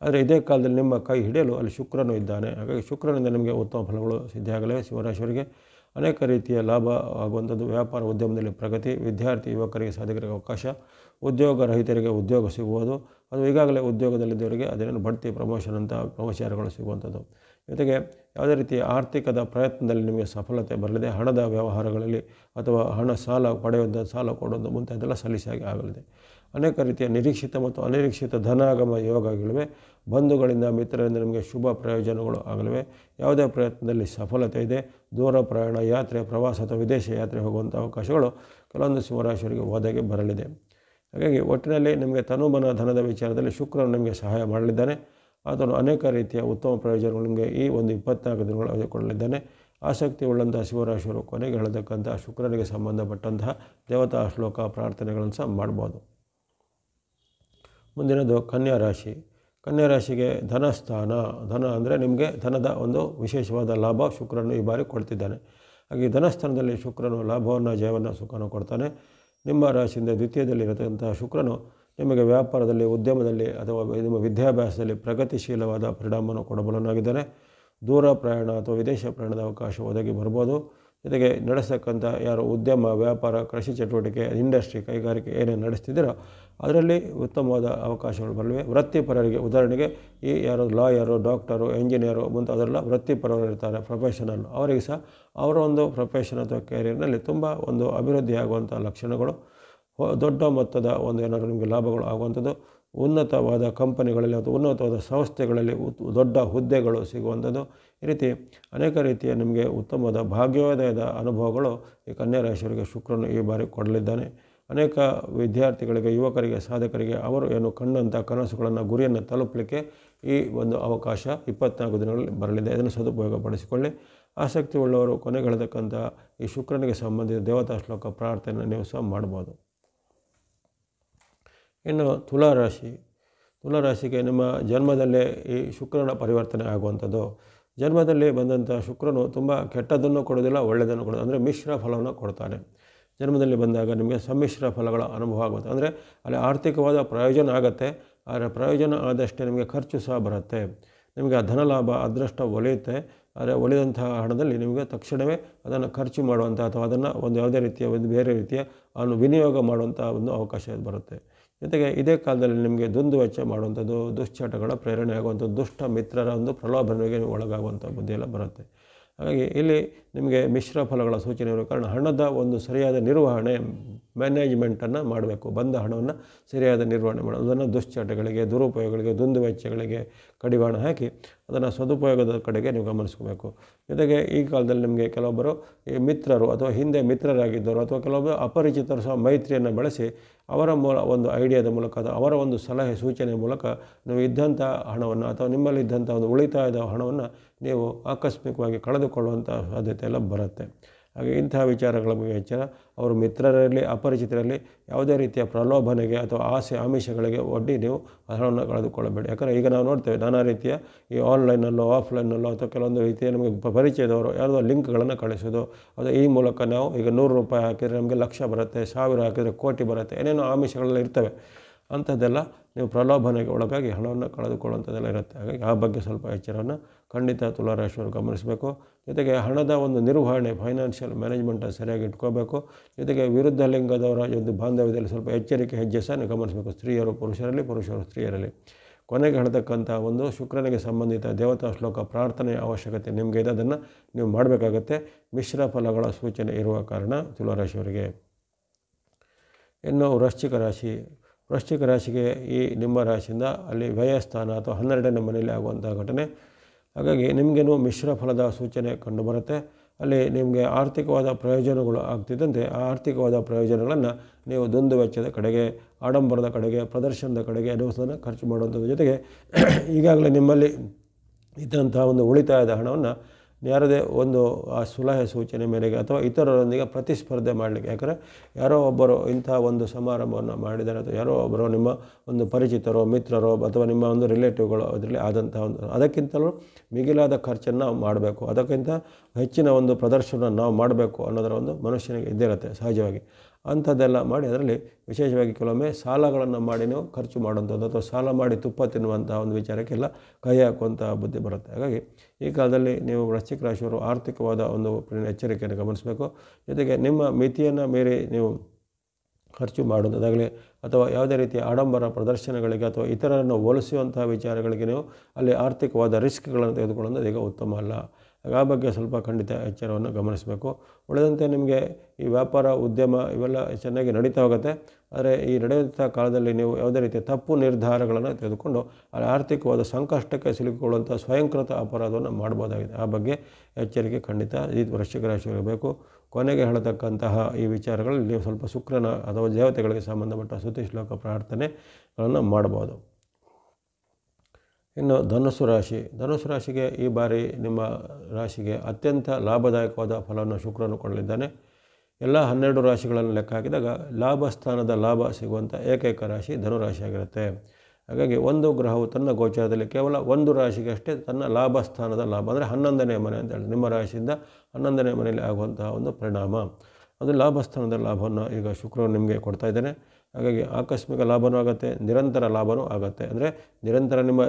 ಆದರೆ ಇದೇ ಕಾಲದಲ್ಲಿ ನಿಮ್ಮ ಕೈ ಹಿಡಿಯಲು ಅಲ್ಲಿ ಶುಕ್ರನು ಇದ್ದಾನೆ. ಹಾಗಾಗಿ ಶುಕ್ರನಿಂದ ನಿಮಗೆ ಉತ್ತಮ ಫಲಗಳು ಸಿದ್ಧಿಯಾಗಲಿವೆ. ಸಿಂಹರಾಶಿಯವರಿಗೆ ಅನೇಕ ರೀತಿಯ ಲಾಭ ಆಗುವಂಥದ್ದು, ವ್ಯಾಪಾರ ಉದ್ಯಮದಲ್ಲಿ ಪ್ರಗತಿ, ವಿದ್ಯಾರ್ಥಿ ಯುವಕರಿಗೆ ಸಾಧಕರಿಗೆ ಅವಕಾಶ, ಉದ್ಯೋಗ ರಹಿತರಿಗೆ ಉದ್ಯೋಗ ಸಿಗುವುದು, ಅದು ಈಗಾಗಲೇ ಉದ್ಯೋಗದಲ್ಲಿದ್ದವರಿಗೆ ಅದೇನು ಬಡ್ತಿ ಪ್ರಮೋಷನ್ ಅಂತ ಪ್ರಮೋಷನ್ಗಳು ಸಿಗುವಂಥದ್ದು. ಜೊತೆಗೆ ಯಾವುದೇ ರೀತಿಯ ಆರ್ಥಿಕದ ಪ್ರಯತ್ನದಲ್ಲಿ ನಿಮಗೆ ಸಫಲತೆ ಬರಲಿದೆ. ಹಣದ ವ್ಯವಹಾರಗಳಲ್ಲಿ ಅಥವಾ ಹಣ ಸಾಲ ಪಡೆಯುವಂಥ ಸಾಲ ಕೊಡುವುದು ಮುಂತಾದೆಲ್ಲ ಸಲೀಸಾಗಿ ಆಗಲಿದೆ. ಅನೇಕ ರೀತಿಯ ನಿರೀಕ್ಷಿತ ಮತ್ತು ಅನಿರೀಕ್ಷಿತ ಧನಾಗಮ ಯೋಗಗಳಿವೆ. ಬಂಧುಗಳಿಂದ ಮಿತ್ರರಿಂದ ನಿಮಗೆ ಶುಭ ಪ್ರಯೋಜನಗಳು ಆಗಲಿವೆ. ಯಾವುದೇ ಪ್ರಯತ್ನದಲ್ಲಿ ಸಫಲತೆ ಇದೆ. ದೂರ ಪ್ರಯಾಣ, ಯಾತ್ರೆ, ಪ್ರವಾಸ ಅಥವಾ ವಿದೇಶ ಯಾತ್ರೆ ಹೋಗುವಂಥ ಅವಕಾಶಗಳು ಕೆಲವೊಂದು ಸಿಂಹರಾಶಿಯವರಿಗೆ ಒದಗಿ ಬರಲಿದೆ. ಹಾಗಾಗಿ ಒಟ್ಟಿನಲ್ಲಿ ನಿಮಗೆ ತನುಮನ ಧನದ ವಿಚಾರದಲ್ಲಿ ಶುಕ್ರನು ನಿಮಗೆ ಸಹಾಯ ಮಾಡಲಿದ್ದಾನೆ. ಆತನು ಅನೇಕ ರೀತಿಯ ಉತ್ತಮ ಪ್ರಯೋಜನಗಳು ನಿಮಗೆ ಈ ಒಂದು 24 ದಿನಗಳು ಒದಗಿಕೊಳ್ಳಲಿದ್ದಾನೆ. ಆಸಕ್ತಿ ಉಳ್ಳಂಥ ಸಿಂಹರಾಶಿಯವರು ಕೊನೆಗೆ ಹೇಳತಕ್ಕಂಥ ಶುಕ್ರನಿಗೆ ಸಂಬಂಧಪಟ್ಟಂತಹ ದೇವತಾ ಶ್ಲೋಕ ಪ್ರಾರ್ಥನೆಗಳನ್ನು ಸಹ ಮಾಡ್ಬೋದು. ಮುಂದಿನದು ಕನ್ಯಾ ರಾಶಿಗೆ ಧನಸ್ಥಾನ. ಧನ ಅಂದರೆ ನಿಮಗೆ ಧನದ ಒಂದು ವಿಶೇಷವಾದ ಲಾಭ ಶುಕ್ರನು ಈ ಬಾರಿ ಕೊಡ್ತಿದ್ದಾನೆ. ಹಾಗೆ ಧನಸ್ಥಾನದಲ್ಲಿ ಶುಕ್ರನು ಲಾಭವನ್ನು, ಜಯವನ್ನು, ಸುಖವನ್ನು ಕೊಡ್ತಾನೆ. ನಿಮ್ಮ ರಾಶಿಯಿಂದ ದ್ವಿತೀಯದಲ್ಲಿರತಕ್ಕಂಥ ಶುಕ್ರನು ನಿಮಗೆ ವ್ಯಾಪಾರದಲ್ಲಿ, ಉದ್ಯಮದಲ್ಲಿ ಅಥವಾ ನಿಮ್ಮ ವಿದ್ಯಾಭ್ಯಾಸದಲ್ಲಿ ಪ್ರಗತಿಶೀಲವಾದ ಪರಿಣಾಮವನ್ನು ಕೊಡಬಲ್ಲನಾಗಿದ್ದಾನೆ. ದೂರ ಪ್ರಯಾಣ ಅಥವಾ ವಿದೇಶ ಪ್ರಯಾಣದ ಅವಕಾಶ ಒದಗಿ ಬರ್ಬೋದು. ಜೊತೆಗೆ ನಡೆಸತಕ್ಕಂಥ ಯಾರು ಉದ್ಯಮ, ವ್ಯಾಪಾರ, ಕೃಷಿ ಚಟುವಟಿಕೆ, ಇಂಡಸ್ಟ್ರಿ, ಕೈಗಾರಿಕೆ ಏನೇನು ನಡೆಸ್ತಿದ್ದೀರೋ ಅದರಲ್ಲಿ ಉತ್ತಮವಾದ ಅವಕಾಶಗಳು ಬರಲಿವೆ. ವೃತ್ತಿಪರರಿಗೆ, ಉದಾಹರಣೆಗೆ ಈ ಯಾರು ಲಾಯರು, ಡಾಕ್ಟರು, ಎಂಜಿನಿಯರು ಮುಂತಾದರೆಲ್ಲ ವೃತ್ತಿಪರರು ಇರ್ತಾರೆ, ಪ್ರೊಫೆಷನಲ್, ಅವರಿಗೆ ಸಹ ಅವರ ಒಂದು ಪ್ರೊಫೆಷನ್ ಅಥವಾ ಕ್ಯಾರಿಯರ್ನಲ್ಲಿ ತುಂಬ ಒಂದು ಅಭಿವೃದ್ಧಿಯಾಗುವಂಥ ಲಕ್ಷಣಗಳು, ದೊಡ್ಡ ಮೊತ್ತದ ಒಂದು ಏನಾದರೂ ನಿಮಗೆ ಲಾಭಗಳು ಆಗುವಂಥದ್ದು, ಉನ್ನತವಾದ ಕಂಪನಿಗಳಲ್ಲಿ ಅಥವಾ ಉನ್ನತವಾದ ಸಂಸ್ಥೆಗಳಲ್ಲಿ ದೊಡ್ಡ ಹುದ್ದೆಗಳು ಸಿಗುವಂಥದ್ದು, ಈ ರೀತಿ ಅನೇಕ ರೀತಿಯ ನಿಮಗೆ ಉತ್ತಮವಾದ ಭಾಗ್ಯೋದಯದ ಅನುಭವಗಳು ಈ ಕನ್ಯಾ ರಾಶಿಯವರಿಗೆ ಶುಕ್ರನು ಈ ಬಾರಿ ಕೊಡಲಿದ್ದಾನೆ. ಅನೇಕ ವಿದ್ಯಾರ್ಥಿಗಳಿಗೆ, ಯುವಕರಿಗೆ, ಸಾಧಕರಿಗೆ ಅವರು ಏನು ಕಂಡಂಥ ಕನಸುಗಳನ್ನು, ಗುರಿಯನ್ನು ತಲುಪಲಿಕ್ಕೆ ಈ ಒಂದು ಅವಕಾಶ 24 ದಿನಗಳಲ್ಲಿ ಬರಲಿದೆ. ಇದನ್ನು ಸದುಪಯೋಗಪಡಿಸಿಕೊಳ್ಳಿ. ಆಸಕ್ತಿ ಉಳ್ಳವರು ಕೊನೆಗೆಳೆದಕ್ಕಂಥ ಈ ಶುಕ್ರನಿಗೆ ಸಂಬಂಧಿಸಿದ ದೇವತಾ ಶ್ಲೋಕ ಪ್ರಾರ್ಥನೆ ನೀವು ಸಹ ಮಾಡ್ಬೋದು. ಇನ್ನು ತುಲಾರಾಶಿಗೆ ನಿಮ್ಮ ಜನ್ಮದಲ್ಲೇ ಈ ಶುಕ್ರನ ಪರಿವರ್ತನೆ ಆಗುವಂಥದ್ದು. ಜನ್ಮದಲ್ಲಿ ಬಂದಂಥ ಶುಕ್ರನು ತುಂಬ ಕೆಟ್ಟದ್ದನ್ನು ಕೊಡೋದಿಲ್ಲ, ಒಳ್ಳೆಯದನ್ನು ಕೊಡೋದು, ಅಂದರೆ ಮಿಶ್ರ ಫಲವನ್ನು ಕೊಡ್ತಾನೆ. ಜನ್ಮದಲ್ಲಿ ಬಂದಾಗ ನಿಮಗೆ ಸಮ್ಮಿಶ್ರ ಫಲಗಳ ಅನುಭವ ಆಗುತ್ತೆ. ಅಂದರೆ ಅಲ್ಲಿ ಆರ್ಥಿಕವಾದ ಪ್ರಯೋಜನ ಆಗುತ್ತೆ, ಆದರೆ ಪ್ರಯೋಜನ ಆದಷ್ಟೇ ನಿಮಗೆ ಖರ್ಚು ಸಹ ಬರುತ್ತೆ. ನಿಮಗೆ ಆ ಧನಲಾಭ, ಅದೃಷ್ಟ ಒಲಿಯುತ್ತೆ, ಆದರೆ ಒಲಿದಂತಹ ಹಣದಲ್ಲಿ ನಿಮಗೆ ತಕ್ಷಣವೇ ಅದನ್ನು ಖರ್ಚು ಮಾಡುವಂಥ ಅಥವಾ ಅದನ್ನು ಒಂದು ಯಾವುದೇ ರೀತಿಯ ಒಂದು ಬೇರೆ ರೀತಿಯ ವಿನಿಯೋಗ ಮಾಡುವಂಥ ಒಂದು ಅವಕಾಶ ಬರುತ್ತೆ. ಜೊತೆಗೆ ಇದೇ ಕಾಲದಲ್ಲಿ ನಿಮಗೆ ದುಂದುವೆಚ್ಚ ಮಾಡುವಂಥದ್ದು, ದುಶ್ಚಟಗಳ ಪ್ರೇರಣೆ ಆಗುವಂಥದ್ದು, ದುಷ್ಟ ಮಿತ್ರರ ಒಂದು ಪ್ರಲೋಭನೆಗೆ ಒಳಗಾಗುವಂಥ ಬುದ್ಧಿಯೆಲ್ಲ ಬರುತ್ತೆ. ಹಾಗಾಗಿ ಇಲ್ಲಿ ನಿಮಗೆ ಮಿಶ್ರ ಫಲಗಳ ಸೂಚನೆ ಇರುವ ಕಾರಣ ಹಣದ ಒಂದು ಸರಿಯಾದ ನಿರ್ವಹಣೆ, ಮ್ಯಾನೇಜ್ಮೆಂಟನ್ನು ಮಾಡಬೇಕು. ಬಂದ ಹಣವನ್ನು ಸರಿಯಾದ ನಿರ್ವಹಣೆ ಮಾಡೋದು, ಅದನ್ನು ದುಶ್ಚಟಗಳಿಗೆ, ದುರುಪಯೋಗಗಳಿಗೆ, ದುಂದುವೆಚ್ಚಗಳಿಗೆ ಕಡಿವಾಣ ಹಾಕಿ ಅದನ್ನು ಸದುಪಯೋಗದ ಕಡೆಗೆ ನೀವು ಗಮನಿಸ್ಕೋಬೇಕು. ಜೊತೆಗೆ ಈ ಕಾಲದಲ್ಲಿ ನಿಮಗೆ ಕೆಲವೊಬ್ಬರು ಈ ಮಿತ್ರರು ಅಥವಾ ಹಿಂದೆ ಮಿತ್ರರಾಗಿದ್ದವರು ಅಥವಾ ಕೆಲವೊಬ್ಬರು ಅಪರಿಚಿತರು ಸಹ ಮೈತ್ರಿಯನ್ನು ಬೆಳೆಸಿ ಅವರ ಒಂದು ಐಡಿಯಾದ ಮೂಲಕ ಅವರ ಒಂದು ಸಲಹೆ ಸೂಚನೆ ಮೂಲಕ ನೀವು ಇದ್ದಂಥ ಹಣವನ್ನು ಅಥವಾ ನಿಮ್ಮಲ್ಲಿದ್ದಂಥ ಒಂದು ಉಳಿತಾಯದ ಹಣವನ್ನು ನೀವು ಆಕಸ್ಮಿಕವಾಗಿ ಕಳೆದುಕೊಳ್ಳುವಂಥ ಸಾಧ್ಯತೆ ಎಲ್ಲ ಬರುತ್ತೆ. ಹಾಗೆ ಇಂತಹ ವಿಚಾರಗಳ ಬಗ್ಗೆ ಎಚ್ಚರ. ಅವರು ಮಿತ್ರರಲ್ಲಿ, ಅಪರಿಚಿತರಲ್ಲಿ ಯಾವುದೇ ರೀತಿಯ ಪ್ರಲೋಭನೆಗೆ ಅಥವಾ ಆಸೆ ಆಮಿಷಗಳಿಗೆ ಒಡ್ಡಿ ನೀವು ಹಣವನ್ನು ಕಳೆದುಕೊಳ್ಳಬೇಡಿ. ಯಾಕಂದರೆ ಈಗ ನಾವು ನೋಡ್ತೇವೆ ನಾನಾ ರೀತಿಯ ಈ ಆನ್ಲೈನಲ್ಲೋ ಆಫ್ಲೈನಲ್ಲೋ ಅಥವಾ ಕೆಲವೊಂದು ರೀತಿಯ ನಮಗೆ ಪರಿಚಯದವರು ಯಾವುದೋ ಲಿಂಕ್ಗಳನ್ನು ಕಳಿಸೋದು, ಅದು ಈ ಮೂಲಕ ನಾವು ಈಗ 100 ರೂಪಾಯಿ ಹಾಕಿದರೆ ನಮಗೆ ಲಕ್ಷ ಬರುತ್ತೆ, 1000 ಹಾಕಿದರೆ ಕೋಟಿ ಬರುತ್ತೆ, ಏನೇನೋ ಆಮಿಷಗಳೆಲ್ಲ ಇರ್ತವೆ. ಅಂಥದ್ದೆಲ್ಲ ನೀವು ಪ್ರಲೋಭನೆಗೆ ಒಳಗಾಗಿ ಹಣವನ್ನು ಕಳೆದುಕೊಳ್ಳುವಂಥದ್ದೆಲ್ಲ ಇರುತ್ತೆ. ಹಾಗಾಗಿ ಆ ಬಗ್ಗೆ ಸ್ವಲ್ಪ ಎಚ್ಚರವನ್ನು ಖಂಡಿತ ತುಲಾರಾಶಿಯವರು ಗಮನಿಸಬೇಕು. ಜೊತೆಗೆ ಹಣದ ಒಂದು ನಿರ್ವಹಣೆ, ಫೈನಾನ್ಷಿಯಲ್ ಮ್ಯಾನೇಜ್ಮೆಂಟನ್ನು ಸರಿಯಾಗಿ ಇಟ್ಕೋಬೇಕು. ಜೊತೆಗೆ ವಿರುದ್ಧ ಲಿಂಗದವರ ಒಂದು ಬಾಂಧವ್ಯದಲ್ಲಿ ಸ್ವಲ್ಪ ಎಚ್ಚರಿಕೆ ಹೆಜ್ಜೆ ಸಹ ನೀವು ಗಮನಿಸಬೇಕು. ಸ್ತ್ರೀಯರು ಪುರುಷರಲ್ಲಿ, ಪುರುಷರು ಸ್ತ್ರೀಯರಲ್ಲಿ. ಕೊನೆಗೆ ಹೇಳ್ತಕ್ಕಂಥ ಒಂದು ಶುಕ್ರನಿಗೆ ಸಂಬಂಧಿತ ದೇವತಾ ಶ್ಲೋಕ ಪ್ರಾರ್ಥನೆಯ ಅವಶ್ಯಕತೆ ನಿಮಗೆ ಇದೆ, ಅದನ್ನು ನೀವು ಮಾಡಬೇಕಾಗತ್ತೆ. ಮಿಶ್ರ ಫಲಗಳ ಸೂಚನೆ ಇರುವ ಕಾರಣ ತುಲಾರಾಶಿಯವರಿಗೆ. ಇನ್ನು ವೃಶ್ಚಿಕ ರಾಶಿಗೆ ಈ ನಿಮ್ಮ ರಾಶಿಯಿಂದ ಅಲ್ಲಿ ವ್ಯಯಸ್ಥಾನ ಅಥವಾ 12ನೇ ಮನೆಯಲ್ಲಿ ಆಗುವಂಥ ಘಟನೆ. ಹಾಗಾಗಿ ನಿಮಗೇನು ಮಿಶ್ರ ಫಲದ ಸೂಚನೆ ಕಂಡುಬರುತ್ತೆ. ಅಲ್ಲಿ ನಿಮಗೆ ಆರ್ಥಿಕವಾದ ಪ್ರಯೋಜನಗಳು ಆಗ್ತಿದ್ದಂತೆ ಆ ಆರ್ಥಿಕವಾದ ಪ್ರಯೋಜನಗಳನ್ನು ನೀವು ದುಂದು ವೆಚ್ಚದ ಕಡೆಗೆ, ಆಡಂಬರದ ಕಡೆಗೆ, ಪ್ರದರ್ಶನದ ಕಡೆಗೆ ಅನುಸನ ಖರ್ಚು ಮಾಡುವಂಥದ್ರ ಜೊತೆಗೆ ಈಗಾಗಲೇ ನಿಮ್ಮಲ್ಲಿ ಇದ್ದಂಥ ಒಂದು ಉಳಿತಾಯದ ಹಣವನ್ನು ಯಾರದೇ ಒಂದು ಆ ಸಲಹೆ ಸೂಚನೆ ಮೇರೆಗೆ ಅಥವಾ ಇತರರೊಂದಿಗೆ ಪ್ರತಿಸ್ಪರ್ಧೆ ಮಾಡಲಿಕ್ಕೆ, ಯಾಕಂದರೆ ಯಾರೋ ಒಬ್ಬರು ಇಂಥ ಒಂದು ಸಮಾರಂಭವನ್ನು ಮಾಡಿದ್ದಾರೆ ಅಥವಾ ಯಾರೋ ಒಬ್ಬರು ನಿಮ್ಮ ಒಂದು ಪರಿಚಿತರೋ ಮಿತ್ರರೋ ಅಥವಾ ನಿಮ್ಮ ಒಂದು ರಿಲೇಟಿವ್ಗಳು ಅದರಲ್ಲಿ ಆದಂಥ ಒಂದು ಅದಕ್ಕಿಂತಲೂ ಮಿಗಿಲಾದ ಖರ್ಚನ್ನು ನಾವು ಮಾಡಬೇಕು, ಅದಕ್ಕಿಂತ ಹೆಚ್ಚಿನ ಒಂದು ಪ್ರದರ್ಶನ ನಾವು ಮಾಡಬೇಕು ಅನ್ನೋದರ ಒಂದು ಮನುಷ್ಯನಿಗೆ ಇದ್ದಿರುತ್ತೆ ಸಹಜವಾಗಿ. ಅಂಥದ್ದೆಲ್ಲ ಮಾಡಿ ಅದರಲ್ಲಿ ವಿಶೇಷವಾಗಿ ಕೆಲವೊಮ್ಮೆ ಸಾಲಗಳನ್ನು ಮಾಡಿ ನೀವು ಖರ್ಚು ಮಾಡುವಂಥದ್ದು ಅಥವಾ ಸಾಲ ಮಾಡಿ ತುಪ್ಪ ತಿನ್ನುವಂಥ ಒಂದು ವಿಚಾರಕ್ಕೆಲ್ಲ ಕೈ ಹಾಕುವಂಥ ಬುದ್ಧಿ ಬರುತ್ತೆ. ಹಾಗಾಗಿ ಈ ಕಾಲದಲ್ಲಿ ನೀವು ವೃಶ್ಚಿಕ ರಾಶಿಯವರು ಆರ್ಥಿಕವಾದ ಒಂದು ಎಚ್ಚರಿಕೆಯನ್ನು ಗಮನಿಸಬೇಕು. ಜೊತೆಗೆ ನಿಮ್ಮ ಮಿತಿಯನ್ನು ಮೀರಿ ನೀವು ಖರ್ಚು ಮಾಡುವುದಾಗಲಿ ಅಥವಾ ಯಾವುದೇ ರೀತಿಯ ಆಡಂಬರ ಪ್ರದರ್ಶನಗಳಿಗೆ ಅಥವಾ ಇತರರನ್ನು ಹೋಲಿಸುವಂತಹ ವಿಚಾರಗಳಿಗೆ ನೀವು ಅಲ್ಲಿ ಆರ್ಥಿಕವಾದ ರಿಸ್ಕ್ಗಳನ್ನು ತೆಗೆದುಕೊಳ್ಳೋದು ಈಗ ಉತ್ತಮ ಅಲ್ಲ. ಆ ಬಗ್ಗೆ ಸ್ವಲ್ಪ ಖಂಡಿತ ಎಚ್ಚರವನ್ನು ಗಮನಿಸಬೇಕು. ಉಳಿದಂತೆ ನಿಮಗೆ ಈ ವ್ಯಾಪಾರ ಉದ್ಯಮ ಇವೆಲ್ಲ ಚೆನ್ನಾಗಿ ನಡೀತಾ ಹೋಗುತ್ತೆ. ಆದರೆ ಈ ನಡೆಯುವಂಥ ಕಾಲದಲ್ಲಿ ನೀವು ಯಾವುದೇ ರೀತಿಯ ತಪ್ಪು ನಿರ್ಧಾರಗಳನ್ನು ತೆಗೆದುಕೊಂಡು ಅಲ್ಲಿ ಆರ್ಥಿಕವಾದ ಸಂಕಷ್ಟಕ್ಕೆ ಸಿಲುಕಿಕೊಳ್ಳುವಂಥ ಸ್ವಯಂಕೃತ ಅಪರಾಧವನ್ನು ಮಾಡ್ಬೋದಾಗಿದೆ. ಆ ಬಗ್ಗೆ ಎಚ್ಚರಿಕೆ ಖಂಡಿತ ಈ ವೃಶ್ಚಿಕ ರಾಶಿಯವರಿರಬೇಕು. ಕೊನೆಗೆ ಹೇಳತಕ್ಕಂತಹ ಈ ವಿಚಾರಗಳಲ್ಲಿ ನೀವು ಸ್ವಲ್ಪ ಶುಕ್ರನ ಅಥವಾ ದೇವತೆಗಳಿಗೆ ಸಂಬಂಧಪಟ್ಟ ಸ್ತುತಿ ಶ್ಲೋಕ ಪ್ರಾರ್ಥನೆಗಳನ್ನು ಮಾಡ್ಬೋದು. ಇನ್ನು ಧನುಸ್ಸು ರಾಶಿ. ಧನುಸ್ಸು ರಾಶಿಗೆ ಈ ಬಾರಿ ನಿಮ್ಮ ರಾಶಿಗೆ ಅತ್ಯಂತ ಲಾಭದಾಯಕವಾದ ಫಲವನ್ನು ಶುಕ್ರನು ಕೊಡಲಿದ್ದಾನೆ. ಎಲ್ಲ 12 ರಾಶಿಗಳನ್ನು ಲೆಕ್ಕ ಹಾಕಿದಾಗ ಲಾಭ ಸ್ಥಾನದ ಲಾಭ ಸಿಗುವಂಥ ಏಕೈಕ ರಾಶಿ ಧನುರಾಶಿಯಾಗಿರುತ್ತೆ. ಹಾಗಾಗಿ ಒಂದು ಗ್ರಹವು ತನ್ನ ಗೋಚಾರದಲ್ಲಿ ಕೇವಲ ಒಂದು ರಾಶಿಗೆ ಅಷ್ಟೇ ತನ್ನ ಲಾಭ ಸ್ಥಾನದ ಲಾಭ ಅಂದರೆ 11ನೇ ಮನೆ ಅಂತ ಹೇಳಿ ನಿಮ್ಮ ರಾಶಿಯಿಂದ 11ನೇ ಮನೆಯಲ್ಲಿ ಆಗುವಂತಹ ಒಂದು ಪರಿಣಾಮ, ಅದು ಲಾಭ ಸ್ಥಾನದ ಲಾಭವನ್ನು ಈಗ ಶುಕ್ರನು ನಿಮಗೆ ಕೊಡ್ತಾ ಇದ್ದಾನೆ. ಹಾಗಾಗಿ ಆಕಸ್ಮಿಕ ಲಾಭವೂ ಆಗುತ್ತೆ, ನಿರಂತರ ಲಾಭವೂ ಆಗುತ್ತೆ. ಅಂದರೆ ನಿರಂತರ ನಿಮ್ಮ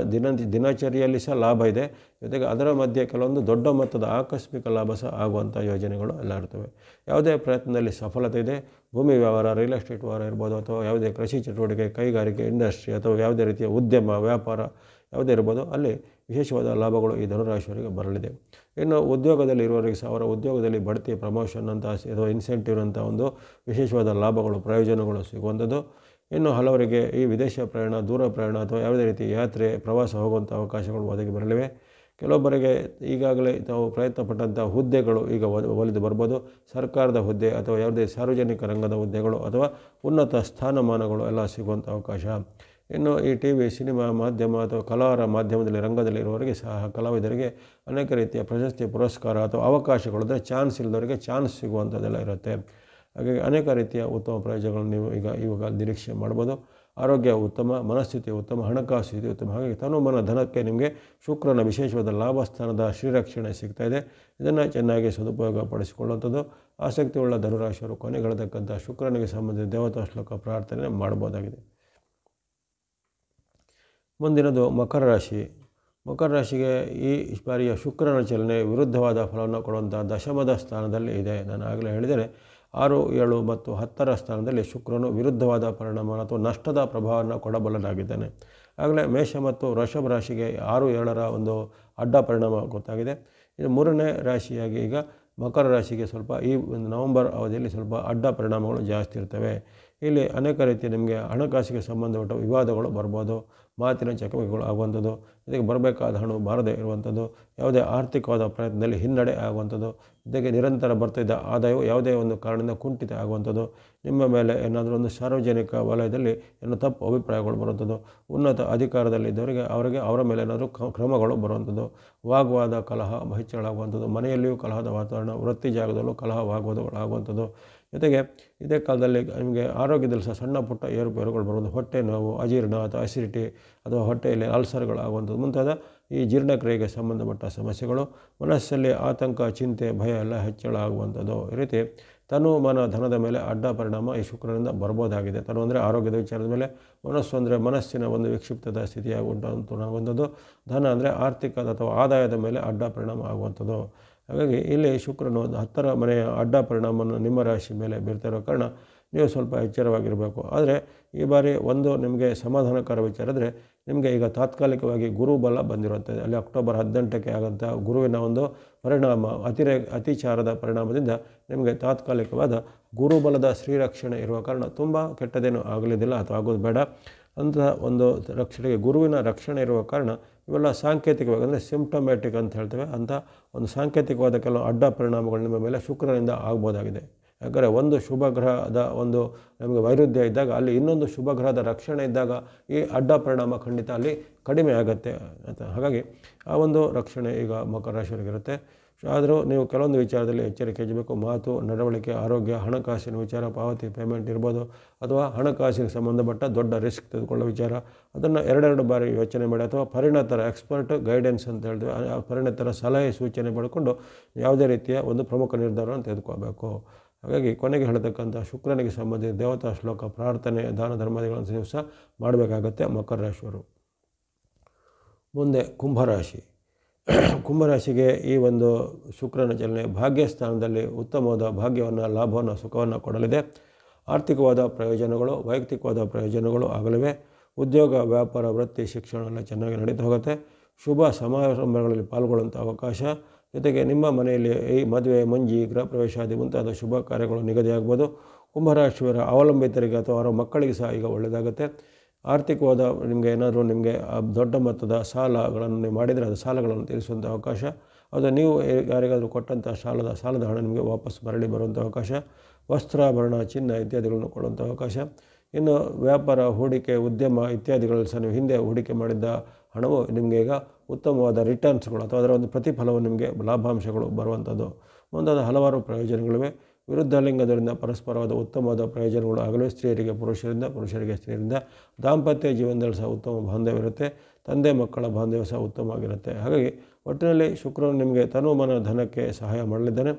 ದಿನಚರಿಯಲ್ಲಿ ಸಹ ಲಾಭ ಇದೆ, ಜೊತೆಗೆ ಅದರ ಮಧ್ಯೆ ಕೆಲವೊಂದು ದೊಡ್ಡ ಮೊತ್ತದ ಆಕಸ್ಮಿಕ ಲಾಭ ಸಹ ಆಗುವಂಥ ಯೋಜನೆಗಳು ಎಲ್ಲ ಇರ್ತವೆ. ಯಾವುದೇ ಪ್ರಯತ್ನದಲ್ಲಿ ಸಫಲತೆ ಇದೆ, ಭೂಮಿ ವ್ಯವಹಾರ, ರಿಯಲ್ ಎಸ್ಟೇಟ್ ವ್ಯವಹಾರ ಇರ್ಬೋದು ಅಥವಾ ಯಾವುದೇ ಕೃಷಿ ಚಟುವಟಿಕೆ, ಕೈಗಾರಿಕೆ, ಇಂಡಸ್ಟ್ರಿ ಅಥವಾ ಯಾವುದೇ ರೀತಿಯ ಉದ್ಯಮ ವ್ಯಾಪಾರ ಯಾವುದೇ ಇರ್ಬೋದು, ಅಲ್ಲಿ ವಿಶೇಷವಾದ ಲಾಭಗಳು ಈ ಧನುರಾಶಿಯವರಿಗೆ ಬರಲಿದೆ. ಇನ್ನು ಉದ್ಯೋಗದಲ್ಲಿ ಇರುವವರಿಗೆ ಸಹ ಅವರ ಉದ್ಯೋಗದಲ್ಲಿ ಬಡ್ತಿ, ಪ್ರಮೋಷನ್ ಅಂತ ಅಥವಾ ಇನ್ಸೆಂಟಿವ್ ಅಂತ ಒಂದು ವಿಶೇಷವಾದ ಲಾಭಗಳು ಪ್ರಯೋಜನಗಳು ಸಿಗುವಂಥದ್ದು. ಇನ್ನು ಹಲವರಿಗೆ ಈ ವಿದೇಶ ಪ್ರಯಾಣ, ದೂರ ಪ್ರಯಾಣ ಅಥವಾ ಯಾವುದೇ ರೀತಿ ಯಾತ್ರೆ, ಪ್ರವಾಸ ಹೋಗುವಂಥ ಅವಕಾಶಗಳು ಒದಗಿ ಬರಲಿವೆ. ಕೆಲವೊಬ್ಬರಿಗೆ ಈಗಾಗಲೇ ತಾವು ಪ್ರಯತ್ನ ಪಟ್ಟಂಥ ಹುದ್ದೆಗಳು ಈಗ ಒಲಿದು ಬರ್ಬೋದು. ಸರ್ಕಾರದ ಹುದ್ದೆ ಅಥವಾ ಯಾವುದೇ ಸಾರ್ವಜನಿಕ ರಂಗದ ಹುದ್ದೆಗಳು ಅಥವಾ ಉನ್ನತ ಸ್ಥಾನಮಾನಗಳು ಎಲ್ಲ ಸಿಗುವಂಥ ಅವಕಾಶ. ಇನ್ನು ಈ ಟಿವಿ, ಸಿನಿಮಾ ಮಾಧ್ಯಮ ಅಥವಾ ಕಲಾರ ಮಾಧ್ಯಮದಲ್ಲಿ ರಂಗದಲ್ಲಿ ಇರುವವರಿಗೆ ಸಹ ಕಲಾವಿದರಿಗೆ ಅನೇಕ ರೀತಿಯ ಪ್ರಶಸ್ತಿ, ಪುರಸ್ಕಾರ ಅಥವಾ ಅವಕಾಶಗಳು ಅಂದರೆ ಚಾನ್ಸ್ ಇಲ್ಲದವರಿಗೆ ಚಾನ್ಸ್ ಸಿಗುವಂಥದ್ದೆಲ್ಲ ಇರುತ್ತೆ. ಹಾಗಾಗಿ ಅನೇಕ ರೀತಿಯ ಉತ್ತಮ ಪ್ರಯೋಜನಗಳನ್ನು ನೀವು ಇವಾಗ ನಿರೀಕ್ಷೆ ಮಾಡ್ಬೋದು. ಆರೋಗ್ಯ ಉತ್ತಮ, ಮನಸ್ಥಿತಿ ಉತ್ತಮ, ಹಣಕಾಸು ಸ್ಥಿತಿ ಉತ್ತಮ. ಹಾಗಾಗಿ ತನುಮನ ಧನಕ್ಕೆ ನಿಮಗೆ ಶುಕ್ರನ ವಿಶೇಷವಾದ ಲಾಭ ಸ್ಥಾನದ ಶ್ರೀರಕ್ಷಣೆ ಸಿಗ್ತಾಯಿದೆ. ಇದನ್ನು ಚೆನ್ನಾಗಿ ಸದುಪಯೋಗ ಪಡಿಸಿಕೊಳ್ಳುವಂಥದ್ದು. ಆಸಕ್ತಿಯುಳ್ಳ ಧನುರಾಶಿಯವರು ಕೊನೆಗೆಳತಕ್ಕಂಥ ಶುಕ್ರನಿಗೆ ಸಂಬಂಧಿಸಿದ ದೇವತಾ ಶ್ಲೋಕ ಪ್ರಾರ್ಥನೆ ಮಾಡ್ಬೋದಾಗಿದೆ. ಮುಂದಿನದು ಮಕರ ರಾಶಿ. ಮಕರ ರಾಶಿಗೆ ಈ ಬಾರಿಯ ಶುಕ್ರನ ಚಲನೆ ವಿರುದ್ಧವಾದ ಫಲವನ್ನು ಕೊಡುವಂಥ ದಶಮದ ಸ್ಥಾನದಲ್ಲಿ ಇದೆ. ನಾನು ಆಗಲೇ ಹೇಳಿದ್ದೇನೆ 6, 7 ಮತ್ತು 10ರ ಸ್ಥಾನದಲ್ಲಿ ಶುಕ್ರನು ವಿರುದ್ಧವಾದ ಪರಿಣಾಮ ಅಥವಾ ನಷ್ಟದ ಪ್ರಭಾವವನ್ನು ಕೊಡಬಲ್ಲನಾಗಿದ್ದಾನೆ. ಆಗಲೇ ಮೇಷ ಮತ್ತು ವೃಷಭ ರಾಶಿಗೆ 6, 7ರ ಒಂದು ಅಡ್ಡ ಪರಿಣಾಮ ಗೊತ್ತಾಗಿದೆ. ಇದು 3ನೇ ರಾಶಿಯಾಗಿ ಈಗ ಮಕರ ರಾಶಿಗೆ ಸ್ವಲ್ಪ ಈ ಒಂದು ನವೆಂಬರ್ ಅವಧಿಯಲ್ಲಿ ಸ್ವಲ್ಪ ಅಡ್ಡ ಪರಿಣಾಮಗಳು ಜಾಸ್ತಿ ಇರ್ತವೆ. ಇಲ್ಲಿ ಅನೇಕ ರೀತಿಯ ನಿಮಗೆ ಹಣಕಾಸಿಗೆ ಸಂಬಂಧಪಟ್ಟ ವಿವಾದಗಳು ಬರ್ಬೋದು, ಮಾತಿನ ಚಕಮಕಿಗಳು ಆಗುವಂಥದ್ದು, ಜೊತೆಗೆ ಬರಬೇಕಾದ ಹಣ ಬಾರದೇ ಇರುವಂಥದ್ದು, ಯಾವುದೇ ಆರ್ಥಿಕವಾದ ಪ್ರಯತ್ನದಲ್ಲಿ ಹಿನ್ನಡೆ ಆಗುವಂಥದ್ದು, ಜೊತೆಗೆ ನಿರಂತರ ಬರ್ತಿದ್ದ ಆದಾಯವು ಯಾವುದೇ ಒಂದು ಕಾರಣದಿಂದ ಕುಂಠಿತ ಆಗುವಂಥದ್ದು, ನಿಮ್ಮ ಮೇಲೆ ಏನಾದರೂ ಒಂದು ಸಾರ್ವಜನಿಕ ವಲಯದಲ್ಲಿ ಏನೋ ತಪ್ಪು ಅಭಿಪ್ರಾಯಗಳು ಬರುವಂಥದ್ದು, ಉನ್ನತ ಅಧಿಕಾರದಲ್ಲಿದ್ದವರಿಗೆ ಅವರ ಮೇಲೆ ಏನಾದರೂ ಕ್ರಮಗಳು ಬರುವಂಥದ್ದು, ವಾಗ್ವಾದ ಕಲಹ ಹೆಚ್ಚಳಾಗುವಂಥದ್ದು, ಮನೆಯಲ್ಲಿಯೂ ಕಲಹದ ವಾತಾವರಣ, ವೃತ್ತಿ ಜಾಗದಲ್ಲೂ ಕಲಹವಾಗುವುದಗಳು ಆಗುವಂಥದ್ದು. ಜೊತೆಗೆ ಇದೇ ಕಾಲದಲ್ಲಿ ನಿಮಗೆ ಆರೋಗ್ಯದಲ್ಲಿ ಸಹ ಸಣ್ಣ ಪುಟ್ಟ ಏರುಪೇರುಗಳು ಬರುವುದು, ಹೊಟ್ಟೆ ನೋವು, ಅಜೀರ್ಣ ಅಥವಾ ಅಸಿಡಿಟಿ ಅಥವಾ ಹೊಟ್ಟೆಯಲ್ಲಿ ಅಲ್ಸರ್ಗಳು ಆಗುವಂಥದ್ದು ಮುಂತಾದ ಈ ಜೀರ್ಣಕ್ರಿಯೆಗೆ ಸಂಬಂಧಪಟ್ಟ ಸಮಸ್ಯೆಗಳು, ಮನಸ್ಸಲ್ಲಿ ಆತಂಕ, ಚಿಂತೆ, ಭಯ ಎಲ್ಲ ಹೆಚ್ಚಳ ಆಗುವಂಥದ್ದು. ಈ ರೀತಿ ತನು ಮನ ಧನದ ಮೇಲೆ ಅಡ್ಡ ಪರಿಣಾಮ ಈ ಶುಕ್ರನಿಂದ ಬರ್ಬೋದಾಗಿದೆ. ತನು ಅಂದರೆ ಆರೋಗ್ಯದ ವಿಚಾರದ ಮೇಲೆ, ಮನಸ್ಸು ಅಂದರೆ ಮನಸ್ಸಿನ ಒಂದು ವಿಕ್ಷಿಪ್ತದ ಸ್ಥಿತಿಯಾಗುವಂಥದ್ದು, ಧನ ಅಂದರೆ ಆರ್ಥಿಕದ ಅಥವಾ ಆದಾಯದ ಮೇಲೆ ಅಡ್ಡ ಪರಿಣಾಮ ಆಗುವಂಥದ್ದು. ಹಾಗಾಗಿ ಇಲ್ಲಿ ಶುಕ್ರನು 10ರ ಮನೆಯ ಅಡ್ಡ ಪರಿಣಾಮವನ್ನು ನಿಮ್ಮ ರಾಶಿ ಮೇಲೆ ಬೀರ್ತಿರೋ ಕಾರಣ ನೀವು ಸ್ವಲ್ಪ ಎಚ್ಚರವಾಗಿರಬೇಕು. ಆದರೆ ಈ ಬಾರಿ ಒಂದು ನಿಮಗೆ ಸಮಾಧಾನಕರ ವಿಚಾರ ಅಂದರೆ ನಿಮಗೆ ಈಗ ತಾತ್ಕಾಲಿಕವಾಗಿ ಗುರುಬಲ ಬಂದಿರುತ್ತದೆ. ಅಲ್ಲಿ ಅಕ್ಟೋಬರ್ 18ಕ್ಕೆ ಆಗೋಂಥ ಗುರುವಿನ ಒಂದು ಪರಿಣಾಮ ಅತಿಚಾರದ ಪರಿಣಾಮದಿಂದ ನಿಮಗೆ ತಾತ್ಕಾಲಿಕವಾದ ಗುರುಬಲದ ಶ್ರೀರಕ್ಷಣೆ ಇರುವ ಕಾರಣ ತುಂಬ ಕೆಟ್ಟದೇನೂ ಆಗಲಿದ್ದಿಲ್ಲ ಅಥವಾ ಆಗೋದು ಬೇಡ. ಅಂತಹ ಒಂದು ರಕ್ಷಣೆಗೆ ಗುರುವಿನ ರಕ್ಷಣೆ ಇರುವ ಕಾರಣ ಇವೆಲ್ಲ ಸಾಂಕೇತಿಕವಾಗಿ ಅಂದರೆ ಸಿಂಪ್ಟಮ್ಯಾಟಿಕ್ ಅಂತ ಹೇಳ್ತೇವೆ ಅಂಥ ಒಂದು ಸಾಂಕೇತಿಕವಾದ ಕೆಲವು ಅಡ್ಡ ಪರಿಣಾಮಗಳು ನಿಮ್ಮ ಮೇಲೆ ಶುಕ್ರನಿಂದ ಆಗ್ಬೋದಾಗಿದೆ. ಯಾಕಂದರೆ ಒಂದು ಶುಭ ಗ್ರಹದ ಒಂದು ನಮಗೆ ವೈರುಧ್ಯ ಇದ್ದಾಗ ಅಲ್ಲಿ ಇನ್ನೊಂದು ಶುಭ ಗ್ರಹದ ರಕ್ಷಣೆ ಇದ್ದಾಗ ಈ ಅಡ್ಡ ಪರಿಣಾಮ ಖಂಡಿತ ಅಲ್ಲಿ ಕಡಿಮೆ ಆಗುತ್ತೆ ಅಂತ. ಹಾಗಾಗಿ ಆ ಒಂದು ರಕ್ಷಣೆ ಈಗ ಮಕರ ರಾಶಿಯವರಿಗಿರುತ್ತೆ. ಆದರೂ ನೀವು ಕೆಲವೊಂದು ವಿಚಾರದಲ್ಲಿ ಎಚ್ಚರಿಕೆ ವಹಿಸಬೇಕು. ಮಾತು, ನಡವಳಿಕೆ, ಆರೋಗ್ಯ, ಹಣಕಾಸಿನ ವಿಚಾರ, ಪಾವತಿ ಪೇಮೆಂಟ್ ಇರ್ಬೋದು, ಅಥವಾ ಹಣಕಾಸಿಗೆ ಸಂಬಂಧಪಟ್ಟ ದೊಡ್ಡ ರಿಸ್ಕ್ ತೆಗೆದುಕೊಳ್ಳೋ ವಿಚಾರ, ಅದನ್ನು ಎರಡೆರಡು ಬಾರಿ ಯೋಚನೆ ಮಾಡಿ, ಅಥವಾ ಪರಿಣತರ ಎಕ್ಸ್ಪರ್ಟ್ ಗೈಡೆನ್ಸ್ ಅಂತ ಹೇಳ್ತೀವಿ, ಆ ಪರಿಣತರ ಸಲಹೆ ಸೂಚನೆ ಪಡ್ಕೊಂಡು ಯಾವುದೇ ರೀತಿಯ ಒಂದು ಪ್ರಮುಖ ನಿರ್ಧಾರವನ್ನು ತೆಗೆದುಕೋಬೇಕು. ಹಾಗಾಗಿ ಕೊನೆಗೆ ಹೇಳತಕ್ಕಂಥ ಶುಕ್ರನಿಗೆ ಸಂಬಂಧಿಸಿದ ದೇವತಾ ಶ್ಲೋಕ, ಪ್ರಾರ್ಥನೆ, ದಾನ ಧರ್ಮಾದಿಗಳನ್ನು ನೀವು ಸಹ ಮಾಡಬೇಕಾಗತ್ತೆ ಮಕರ ರಾಶಿಯವರು. ಮುಂದೆ ಕುಂಭರಾಶಿ. ಕುಂಭರಾಶಿಗೆ ಈ ಒಂದು ಶುಕ್ರನ ಚಲನೆ ಭಾಗ್ಯಸ್ಥಾನದಲ್ಲಿ ಉತ್ತಮವಾದ ಭಾಗ್ಯವನ್ನು, ಲಾಭವನ್ನು, ಸುಖವನ್ನು ಕೊಡಲಿದೆ. ಆರ್ಥಿಕವಾದ ಪ್ರಯೋಜನಗಳು, ವೈಯಕ್ತಿಕವಾದ ಪ್ರಯೋಜನಗಳು ಆಗಲಿವೆ. ಉದ್ಯೋಗ, ವ್ಯಾಪಾರ, ವೃತ್ತಿ, ಶಿಕ್ಷಣ ಎಲ್ಲ ಚೆನ್ನಾಗಿ ನಡೀತಾ ಹೋಗುತ್ತೆ. ಶುಭ ಸಮಾರಂಭಗಳಲ್ಲಿ ಪಾಲ್ಗೊಳ್ಳುವಂಥ ಅವಕಾಶ, ಜೊತೆಗೆ ನಿಮ್ಮ ಮನೆಯಲ್ಲಿ ಈ ಮದುವೆ, ಮುಂಜಿ, ಗೃಹ ಪ್ರವೇಶಾದಿ ಮುಂತಾದ ಶುಭ ಕಾರ್ಯಗಳು ನಿಗದಿಯಾಗ್ಬೋದು. ಕುಂಭರಾಶಿಯವರ ಅವಲಂಬಿತರಿಗೆ ಅಥವಾ ಅವರ ಮಕ್ಕಳಿಗೆ ಸಹ ಈಗ ಒಳ್ಳೆಯದಾಗುತ್ತೆ. ಆರ್ಥಿಕವಾದ ನಿಮಗೆ ಏನಾದರೂ ನಿಮಗೆ ದೊಡ್ಡ ಮೊತ್ತದ ಸಾಲಗಳನ್ನು ನೀವು ಮಾಡಿದರೆ ಅದು ಸಾಲಗಳನ್ನು ತೀರಿಸುವಂಥ ಅವಕಾಶ, ಅದು ನೀವು ಯಾರಿಗಾದರೂ ಕೊಟ್ಟಂಥ ಸಾಲದ ಹಣ ನಿಮಗೆ ವಾಪಸ್ ಮರಳಿ ಬರುವಂಥ ಅವಕಾಶ. ವಸ್ತ್ರಾಭರಣ, ಚಿನ್ನ ಇತ್ಯಾದಿಗಳನ್ನು ಕೊಡುವಂಥ ಅವಕಾಶ. ಇನ್ನು ವ್ಯಾಪಾರ, ಹೂಡಿಕೆ, ಉದ್ಯಮ ಇತ್ಯಾದಿಗಳಲ್ಲಿ ಸಹ ನೀವು ಹಿಂದೆ ಹೂಡಿಕೆ ಮಾಡಿದ್ದ ಹಣವು ನಿಮಗೆ ಈಗ ಉತ್ತಮವಾದ ರಿಟರ್ನ್ಸ್ಗಳು ಅಥವಾ ಅದರ ಒಂದು ಪ್ರತಿಫಲವು ನಿಮಗೆ ಲಾಭಾಂಶಗಳು ಬರುವಂಥದ್ದು ಮುಂತಾದ ಹಲವಾರು ಪ್ರಯೋಜನಗಳಿವೆ. ವಿರುದ್ಧ ಲಿಂಗದವರಿಂದ ಪರಸ್ಪರವಾದ ಉತ್ತಮವಾದ ಪ್ರಯೋಜನಗಳು ಆಗಲಿವೆ. ಸ್ತ್ರೀಯರಿಗೆ ಪುರುಷರಿಂದ, ಪುರುಷರಿಗೆ ಸ್ತ್ರೀಯರಿಂದ. ದಾಂಪತ್ಯ ಜೀವನದಲ್ಲಿ ಸಹ ಉತ್ತಮ ಬಾಂಧವ್ಯ ಇರುತ್ತೆ. ತಂದೆ ಮಕ್ಕಳ ಬಾಂಧವ್ಯ ಸಹ ಉತ್ತಮವಾಗಿರುತ್ತೆ. ಹಾಗಾಗಿ ಒಟ್ಟಿನಲ್ಲಿ ಶುಕ್ರನು ನಿಮಗೆ ತನು ಮನ ಧನಕ್ಕೆ ಸಹಾಯ ಮಾಡಲಿದ್ದಾನೆ.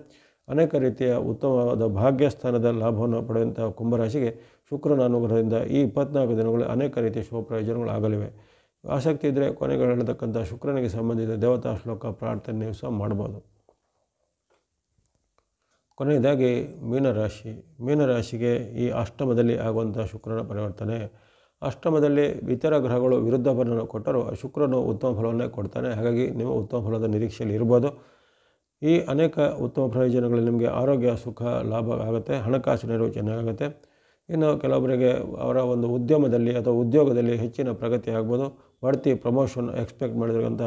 ಅನೇಕ ರೀತಿಯ ಉತ್ತಮವಾದ ಭಾಗ್ಯಸ್ಥಾನದ ಲಾಭವನ್ನು ಪಡೆಯುವಂಥ ಕುಂಭರಾಶಿಗೆ ಶುಕ್ರನ ಅನುಗ್ರಹದಿಂದ ಈ 24 ದಿನಗಳಲ್ಲಿ ಅನೇಕ ರೀತಿಯ ಶುಭ ಪ್ರಯೋಜನಗಳು ಆಗಲಿವೆ. ಆಸಕ್ತಿ ಇದ್ದರೆ ಕೊನೆಗೆ ಹೇಳತಕ್ಕಂಥ ಶುಕ್ರನಿಗೆ ಸಂಬಂಧಿಸಿದ ದೇವತಾ ಶ್ಲೋಕ, ಪ್ರಾರ್ಥನೆ ನೀವು ಸಹ ಮಾಡ್ಬೋದು. ಕೊನೆಯದಾಗಿ ಮೀನರಾಶಿ. ಮೀನರಾಶಿಗೆ ಈ ಅಷ್ಟಮದಲ್ಲಿ ಆಗುವಂಥ ಶುಕ್ರನ ಪರಿವರ್ತನೆ. ಅಷ್ಟಮದಲ್ಲಿ ಇತರ ಗ್ರಹಗಳು ವಿರುದ್ಧ ಫಲವನ್ನು ಕೊಟ್ಟರೂ ಶುಕ್ರನು ಉತ್ತಮ ಫಲವನ್ನೇ ಕೊಡ್ತಾನೆ. ಹಾಗಾಗಿ ನೀವು ಉತ್ತಮ ಫಲದ ನಿರೀಕ್ಷೆಯಲ್ಲಿ ಇರ್ಬೋದು. ಈ ಅನೇಕ ಉತ್ತಮ ಪ್ರಯೋಜನಗಳು ನಿಮಗೆ ಆರೋಗ್ಯ, ಸುಖ, ಲಾಭ ಆಗುತ್ತೆ. ಹಣಕಾಸು ನೆರವು ಚೆನ್ನಾಗುತ್ತೆ. ಇನ್ನು ಕೆಲವೊಬ್ಬರಿಗೆ ಅವರ ಒಂದು ಉದ್ಯಮದಲ್ಲಿ ಅಥವಾ ಉದ್ಯೋಗದಲ್ಲಿ ಹೆಚ್ಚಿನ ಪ್ರಗತಿ ಆಗ್ಬೋದು. ಬಡ್ತಿ, ಪ್ರಮೋಷನ್ ಎಕ್ಸ್ಪೆಕ್ಟ್ ಮಾಡಿದಂಥ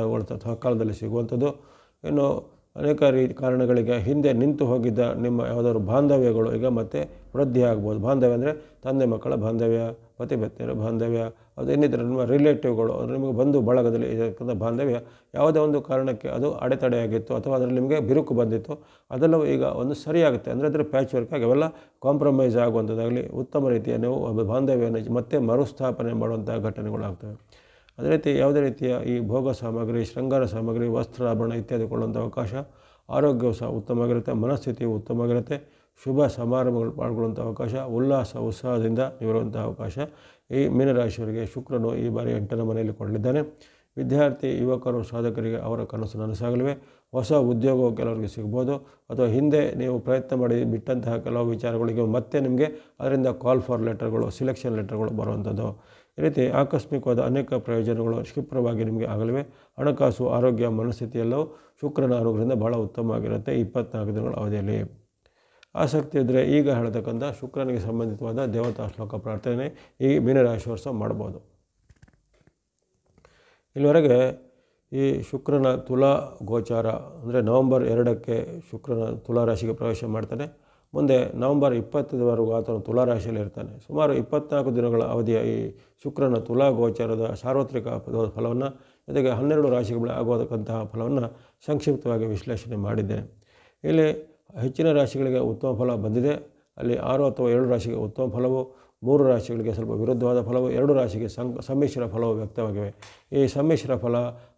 ಸಕಾಲದಲ್ಲಿ ಸಿಗುವಂಥದ್ದು. ಇನ್ನು ಅನೇಕ ಕಾರಣಗಳಿಗೆ ಹಿಂದೆ ನಿಂತು ಹೋಗಿದ್ದ ನಿಮ್ಮ ಯಾವುದಾದ್ರು ಬಾಂಧವ್ಯಗಳು ಈಗ ಮತ್ತೆ ವೃದ್ಧಿ ಆಗ್ಬೋದು. ಬಾಂಧವ್ಯ ಅಂದರೆ ತಂದೆ ಮಕ್ಕಳ ಬಾಂಧವ್ಯ, ಪತಿ ಪತ್ನಿಯರ ಬಾಂಧವ್ಯ, ಅದು ಇನ್ನಿತರ ನಿಮ್ಮ ರಿಲೇಟಿವ್ಗಳು ಅಂದರೆ ನಿಮಗೆ ಬಂಧು ಬಳಗದಲ್ಲಿ ಇರತಕ್ಕಂಥ ಬಾಂಧವ್ಯ ಯಾವುದೇ ಒಂದು ಕಾರಣಕ್ಕೆ ಅದು ಅಡೆತಡೆಯಾಗಿತ್ತು ಅಥವಾ ಅದರಲ್ಲಿ ನಿಮಗೆ ಬಿರುಕು ಬಂದಿತ್ತು, ಅದೆಲ್ಲವೂ ಈಗ ಒಂದು ಸರಿಯಾಗುತ್ತೆ. ಅಂದರೆ ಅದರ ಪ್ಯಾಚ್ ವರ್ಕ್ ಆಗಿ ಅವೆಲ್ಲ ಕಾಂಪ್ರಮೈಸ್ ಆಗುವಂಥದ್ದಾಗಲಿ ಉತ್ತಮ ರೀತಿಯ ನೀವು ಬಾಂಧವ್ಯವನ್ನು ಮತ್ತೆ ಮರುಸ್ಥಾಪನೆ ಮಾಡುವಂಥ ಘಟನೆಗಳಾಗ್ತವೆ. ಅದೇ ರೀತಿ ಯಾವುದೇ ರೀತಿಯ ಈ ಭೋಗ ಸಾಮಗ್ರಿ, ಶೃಂಗಾರ ಸಾಮಗ್ರಿ, ವಸ್ತ್ರ, ಆಭರಣ ಇತ್ಯಾದಿ ಕೊಳ್ಳುವಂಥ ಅವಕಾಶ. ಆರೋಗ್ಯವು ಸಹ ಉತ್ತಮವಾಗಿರುತ್ತೆ. ಮನಸ್ಥಿತಿಯು ಉತ್ತಮವಾಗಿರುತ್ತೆ. ಶುಭ ಸಮಾರಂಭಗಳು ಪಾಲ್ಗೊಳ್ಳುವಂಥ ಅವಕಾಶ. ಉಲ್ಲಾಸ ಉತ್ಸಾಹದಿಂದ ಇರುವಂಥ ಅವಕಾಶ ಈ ಮೀನರಾಶಿಯವರಿಗೆ ಶುಕ್ರನು ಈ ಬಾರಿ 8ನೇ ಮನೆಯಲ್ಲಿ ಕೊಡಲಿದ್ದಾನೆ. ವಿದ್ಯಾರ್ಥಿ, ಯುವಕರು, ಸಾಧಕರಿಗೆ ಅವರ ಕನಸು ನನಸಾಗಲಿವೆ. ಹೊಸ ಉದ್ಯೋಗವು ಕೆಲವರಿಗೆ ಸಿಗ್ಬೋದು, ಅಥವಾ ಹಿಂದೆ ನೀವು ಪ್ರಯತ್ನ ಮಾಡಿ ಬಿಟ್ಟಂತಹ ಕೆಲವು ವಿಚಾರಗಳಿಗೆ ಮತ್ತೆ ನಿಮಗೆ ಅದರಿಂದ ಕಾಲ್ ಫಾರ್ ಲೆಟರ್ಗಳು, ಸಿಲೆಕ್ಷನ್ ಲೆಟರ್ಗಳು ಬರುವಂಥದ್ದು. ಈ ರೀತಿ ಆಕಸ್ಮಿಕವಾದ ಅನೇಕ ಪ್ರಯೋಜನಗಳು ಕ್ಷಿಪ್ರವಾಗಿ ನಿಮಗೆ ಆಗಲಿವೆ. ಹಣಕಾಸು, ಆರೋಗ್ಯ, ಮನಸ್ಥಿತಿ ಎಲ್ಲವೂ ಶುಕ್ರನ ಅನುಗ್ರಹದಿಂದ ಬಹಳ ಉತ್ತಮವಾಗಿರುತ್ತೆ 24 ದಿನಗಳ ಅವಧಿಯಲ್ಲಿ. ಆಸಕ್ತಿ ಇದ್ದರೆ ಈಗ ಹೇಳತಕ್ಕಂಥ ಶುಕ್ರನಿಗೆ ಸಂಬಂಧಿತವಾದ ದೇವತಾ ಶ್ಲೋಕ, ಪ್ರಾರ್ಥನೆ ಈ ಮೀನರಾಶಿಯವರು ಸಹ ಮಾಡ್ಬೋದು. ಇಲ್ಲಿವರೆಗೆ ಈ ಶುಕ್ರನ ತುಲಾ ಗೋಚಾರ ಅಂದರೆ ನವಂಬರ್ 2ಕ್ಕೆ ಶುಕ್ರನ ತುಲಾರಾಶಿಗೆ ಪ್ರವೇಶ ಮಾಡ್ತಾನೆ. ಮುಂದೆ ನವಂಬರ್ 20ವರೆಗೂ ಆತನು ತುಲಾರಾಶಿಯಲ್ಲಿ ಇರ್ತಾನೆ. ಸುಮಾರು 24 ದಿನಗಳ ಅವಧಿಯ ಈ ಶುಕ್ರನ ತುಲಾ ಗೋಚಾರದ ಸಾರ್ವತ್ರಿಕ ಫಲವನ್ನು ಜೊತೆಗೆ 12 ರಾಶಿಗಳ ಆಗುವಂತಹ ಫಲವನ್ನು ಸಂಕ್ಷಿಪ್ತವಾಗಿ ವಿಶ್ಲೇಷಣೆ ಮಾಡಿದ್ದೇನೆ. ಇಲ್ಲಿ ಹೆಚ್ಚಿನ ರಾಶಿಗಳಿಗೆ ಉತ್ತಮ ಫಲ ಬಂದಿದೆ. ಅಲ್ಲಿ 6 ಅಥವಾ 7 ರಾಶಿಗೆ ಉತ್ತಮ ಫಲವು, 3 ರಾಶಿಗಳಿಗೆ ಸ್ವಲ್ಪ ವಿರುದ್ಧವಾದ ಫಲವು, 2 ರಾಶಿಗೆ ಸಮ್ಮಿಶ್ರ ಫಲವು ವ್ಯಕ್ತವಾಗಿವೆ. ಈ ಸಮ್ಮಿಶ್ರ ಫಲ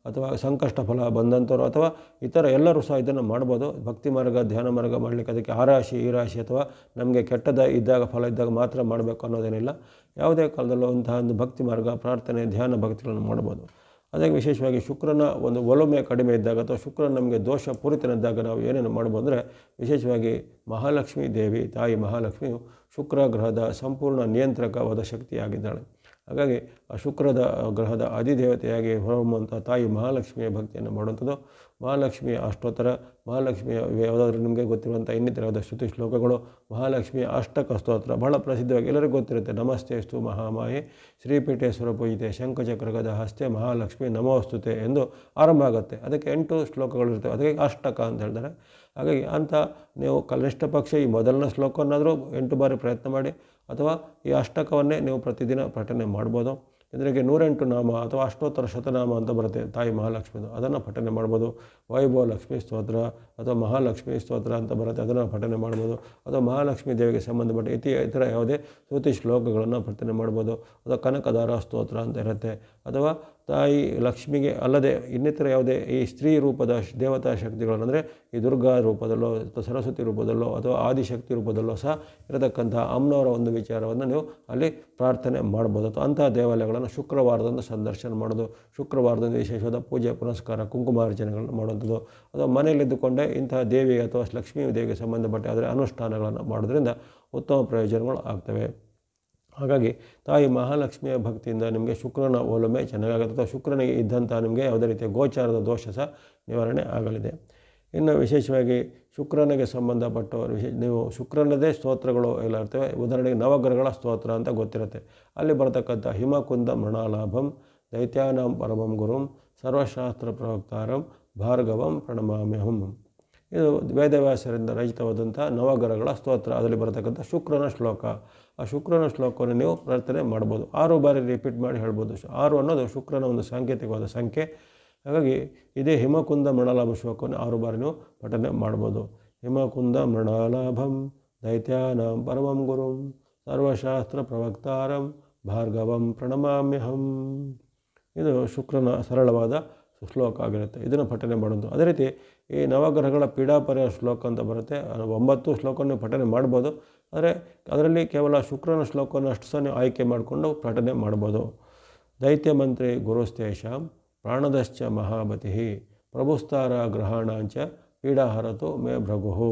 ಅಥವಾ ಸಂಕಷ್ಟ ಫಲ ಬಂದಂಥವ್ರು ಅಥವಾ ಇತರ ಎಲ್ಲರೂ ಸಹ ಇದನ್ನು ಮಾಡ್ಬೋದು. ಭಕ್ತಿ ಮಾರ್ಗ, ಧ್ಯಾನ ಮಾರ್ಗ ಮಾಡಲಿಕ್ಕೆ ಅದಕ್ಕೆ ಆ ರಾಶಿ ಈ ರಾಶಿ ಅಥವಾ ನಮಗೆ ಕೆಟ್ಟದ ಇದ್ದಾಗ ಫಲ ಇದ್ದಾಗ ಮಾತ್ರ ಮಾಡಬೇಕು ಅನ್ನೋದೇನಿಲ್ಲ. ಯಾವುದೇ ಕಾಲದಲ್ಲೂ ಇಂತಹ ಒಂದು ಭಕ್ತಿ ಮಾರ್ಗ, ಪ್ರಾರ್ಥನೆ, ಧ್ಯಾನ ಭಕ್ತಿಗಳನ್ನು ಮಾಡ್ಬೋದು. ಅದೇ ವಿಶೇಷವಾಗಿ ಶುಕ್ರನ ಒಂದು ಒಲುಮೆ ಕಡಿಮೆ ಇದ್ದಾಗ ಅಥವಾ ಶುಕ್ರನ ನಮಗೆ ದೋಷ ಪೂರಿತನಿದ್ದಾಗ ನಾವು ಏನೇನು ಮಾಡ್ಬೋದು ಅಂದರೆ ವಿಶೇಷವಾಗಿ ಮಹಾಲಕ್ಷ್ಮೀ ದೇವಿ, ತಾಯಿ ಮಹಾಲಕ್ಷ್ಮಿಯು ಶುಕ್ರ ಗ್ರಹದ ಸಂಪೂರ್ಣ ನಿಯಂತ್ರಕವಾದ ಶಕ್ತಿಯಾಗಿದ್ದಾಳೆ. ಹಾಗಾಗಿ ಆ ಶುಕ್ರದ ಗ್ರಹದ ಅಧಿದೇವತೆಯಾಗಿ ಹೊರಹೊಮ್ಮುವಂಥ ತಾಯಿ ಮಹಾಲಕ್ಷ್ಮಿಯ ಭಕ್ತಿಯನ್ನು ಮಾಡುವಂಥದ್ದು. ಮಹಾಲಕ್ಷ್ಮಿಯ ಅಷ್ಟೋತ್ತರ, ಮಹಾಲಕ್ಷ್ಮಿಯ ಯಾವುದಾದ್ರೂ ನಿಮಗೆ ಗೊತ್ತಿರುವಂಥ ಇನ್ನಿತರವಾದ ಶ್ರುತಿ ಶ್ಲೋಕಗಳು, ಮಹಾಲಕ್ಷ್ಮಿಯ ಅಷ್ಟಕ ಸ್ತೋತ್ರ ಬಹಳ ಪ್ರಸಿದ್ಧವಾಗಿ ಎಲ್ಲರಿಗೂ ಗೊತ್ತಿರುತ್ತೆ. ನಮಸ್ತೆಸ್ತು ಮಹಾಮಾಯೆ ಶ್ರೀಪೀಠೇಶ್ವರ ಪೂಜಿತೆ ಶಂಖಚಕ್ರಗದ ಹಸ್ತೆ ಮಹಾಲಕ್ಷ್ಮಿ ನಮೋಸ್ತುತೆ ಎಂದು ಆರಂಭ ಆಗುತ್ತೆ. ಅದಕ್ಕೆ 8 ಶ್ಲೋಕಗಳಿರ್ತವೆ, ಅದಕ್ಕೆ ಅಷ್ಟಕ ಅಂತ ಹೇಳ್ತಾರೆ. ಹಾಗಾಗಿ ಅಂತ ನೀವು ಕನಿಷ್ಠ ಪಕ್ಷ ಈ ಮೊದಲನೇ ಶ್ಲೋಕವನ್ನಾದರೂ 8 ಬಾರಿ ಪ್ರಯತ್ನ ಮಾಡಿ, ಅಥವಾ ಈ ಅಷ್ಟಕವನ್ನೇ ನೀವು ಪ್ರತಿದಿನ ಪಠನೆ ಮಾಡ್ಬೋದು. ಇದರಿಗೆ 108 ನಾಮ ಅಥವಾ ಅಷ್ಟೋತ್ತರ ಶತನಾಮ ಅಂತ ಬರುತ್ತೆ ತಾಯಿ ಮಹಾಲಕ್ಷ್ಮಿದು, ಅದನ್ನು ಪಠನೆ ಮಾಡ್ಬೋದು. ವೈಭವ ಲಕ್ಷ್ಮೀ ಸ್ತೋತ್ರ ಅಥವಾ ಮಹಾಲಕ್ಷ್ಮೀ ಸ್ತೋತ್ರ ಅಂತ ಬರುತ್ತೆ, ಅದನ್ನು ಪಠನೆ ಮಾಡ್ಬೋದು. ಅಥವಾ ಮಹಾಲಕ್ಷ್ಮೀ ದೇವಿಗೆ ಸಂಬಂಧಪಟ್ಟ ಇತರ ಯಾವುದೇ ಸ್ತುತಿ ಶ್ಲೋಕಗಳನ್ನು ಪಠನೆ ಮಾಡ್ಬೋದು. ಅಥವಾ ಕನಕದಾರ ಸ್ತೋತ್ರ ಅಂತ ಇರುತ್ತೆ. ಅಥವಾ ತಾಯಿ ಲಕ್ಷ್ಮಿಗೆ ಅಲ್ಲದೆ ಇನ್ನಿತರ ಯಾವುದೇ ಈ ಸ್ತ್ರೀ ರೂಪದ ದೇವತಾ ಶಕ್ತಿಗಳನ್ನು, ಅಂದರೆ ಈ ದುರ್ಗಾ ರೂಪದಲ್ಲೋ ಅಥವಾ ಸರಸ್ವತಿ ರೂಪದಲ್ಲೋ ಅಥವಾ ಆದಿಶಕ್ತಿ ರೂಪದಲ್ಲೋ ಸಹ ಇರತಕ್ಕಂಥ ಅಮ್ಮನವರ ಒಂದು ವಿಚಾರವನ್ನು ನೀವು ಅಲ್ಲಿ ಪ್ರಾರ್ಥನೆ ಮಾಡ್ಬೋದು. ಅಥವಾ ಅಂತಹ ದೇವಾಲಯಗಳನ್ನು ಶುಕ್ರವಾರದಂದು ಸಂದರ್ಶನ ಮಾಡೋದು, ಶುಕ್ರವಾರದಂದು ವಿಶೇಷವಾದ ಪೂಜೆ ಪುನಸ್ಕಾರ ಕುಂಕುಮಾರ್ಚನೆಗಳನ್ನು ಮಾಡುವಂಥದ್ದು. ಅಥವಾ ಮನೆಯಲ್ಲಿದ್ದುಕೊಂಡೇ ಇಂತಹ ದೇವಿ ಅಥವಾ ಲಕ್ಷ್ಮೀ ದೇವಿಗೆ ಸಂಬಂಧಪಟ್ಟ ಅದರ ಅನುಷ್ಠಾನಗಳನ್ನು ಮಾಡೋದ್ರಿಂದ ಉತ್ತಮ ಪ್ರಯೋಜನಗಳು ಆಗ್ತವೆ. ಹಾಗಾಗಿ ತಾಯಿ ಮಹಾಲಕ್ಷ್ಮಿಯ ಭಕ್ತಿಯಿಂದ ನಿಮಗೆ ಶುಕ್ರನ ಒಲುಮೆ ಚೆನ್ನಾಗಾಗುತ್ತೆ. ಅಥವಾ ಶುಕ್ರನಿಗೆ ಇದ್ದಂಥ ನಿಮಗೆ ಯಾವುದೇ ರೀತಿಯ ಗೋಚಾರದ ದೋಷ ಸಹ ನಿವಾರಣೆ ಆಗಲಿದೆ. ಇನ್ನು ವಿಶೇಷವಾಗಿ ಶುಕ್ರನಿಗೆ ಸಂಬಂಧಪಟ್ಟವರು ನೀವು ಶುಕ್ರನದೇ ಸ್ತೋತ್ರಗಳು ಎಲ್ಲ ಇರ್ತವೆ. ಉದಾಹರಣೆಗೆ ನವಗ್ರಹಗಳ ಸ್ತೋತ್ರ ಅಂತ ಗೊತ್ತಿರುತ್ತೆ. ಅಲ್ಲಿ ಬರತಕ್ಕಂಥ ಹಿಮಕುಂದ ಮೃಣಾಲಾಭಂ ದೈತ್ಯಾನಾಂ ಪರಮಂ ಗುರುಂ ಸರ್ವಶಾಸ್ತ್ರ ಪ್ರವಕ್ತಾರಂ ಭಾರ್ಗವಂ ಪ್ರಣಮಾಮ್ಯಹಂ. ಇದು ವೇದವ್ಯಾಸರಿಂದ ರಚಿತವಾದಂಥ ನವಗ್ರಹಗಳ ಸ್ತೋತ್ರ. ಅದರಲ್ಲಿ ಬರತಕ್ಕಂಥ ಶುಕ್ರನ ಶ್ಲೋಕ. ಆ ಶುಕ್ರನ ಶ್ಲೋಕವನ್ನು ನೀವು ಪ್ರಾರ್ಥನೆ ಮಾಡ್ಬೋದು. 6 ಬಾರಿ ರಿಪೀಟ್ ಮಾಡಿ ಹೇಳ್ಬೋದು. 6 ಅನ್ನೋದು ಶುಕ್ರನ ಒಂದು ಸಾಂಕೇತಿಕವಾದ ಸಂಖ್ಯೆ. ಹಾಗಾಗಿ ಇದೇ ಹಿಮಕುಂದ ಮೃಣಾಲಾಭ ಶ್ಲೋಕವನ್ನು 6 ಬಾರಿ ನೀವು ಪಠನೆ ಮಾಡ್ಬೋದು. ಹಿಮಕುಂದ ಮೃಣಾಲಾಭಂ ದೈತ್ಯಾನಾಂ ಪರಮಂ ಗುರುಂ ಸರ್ವಶಾಸ್ತ್ರ ಪ್ರವಕ್ತಾರಂ ಭಾರ್ಗವಂ ಪ್ರಣಮಾಮ್ಯಹಂ. ಇದು ಶುಕ್ರನ ಸರಳವಾದ ಶ್ಲೋಕ ಆಗಿರುತ್ತೆ. ಇದನ್ನು ಪಠನೆ ಮಾಡೋದು. ಅದೇ ರೀತಿ ಈ ನವಗ್ರಹಗಳ ಪೀಡಾಪರ್ಯ ಶ್ಲೋಕ ಅಂತ ಬರುತ್ತೆ. 9 ಶ್ಲೋಕವನ್ನು ಪಠನೆ ಮಾಡ್ಬೋದು. ಆದರೆ ಅದರಲ್ಲಿ ಕೇವಲ ಶುಕ್ರನ ಶ್ಲೋಕವನ್ನು ಅಷ್ಟು ಸಹ ನೀವು ಆಯ್ಕೆ ಮಾಡಿಕೊಂಡು ಪಠನೆ ಮಾಡ್ಬೋದು. ದೈತ್ಯ ಮಂತ್ರಿ ಗುರುಸ್ತೇಷಾಂ ಪ್ರಾಣದಶ್ಚ ಮಹಾಮತಿ ಪ್ರಭುಸ್ತಾರ ಗ್ರಹಾಣಾಂಚ ಪೀಡಾಹರತು ಮೇ ಭೃಗುಹು.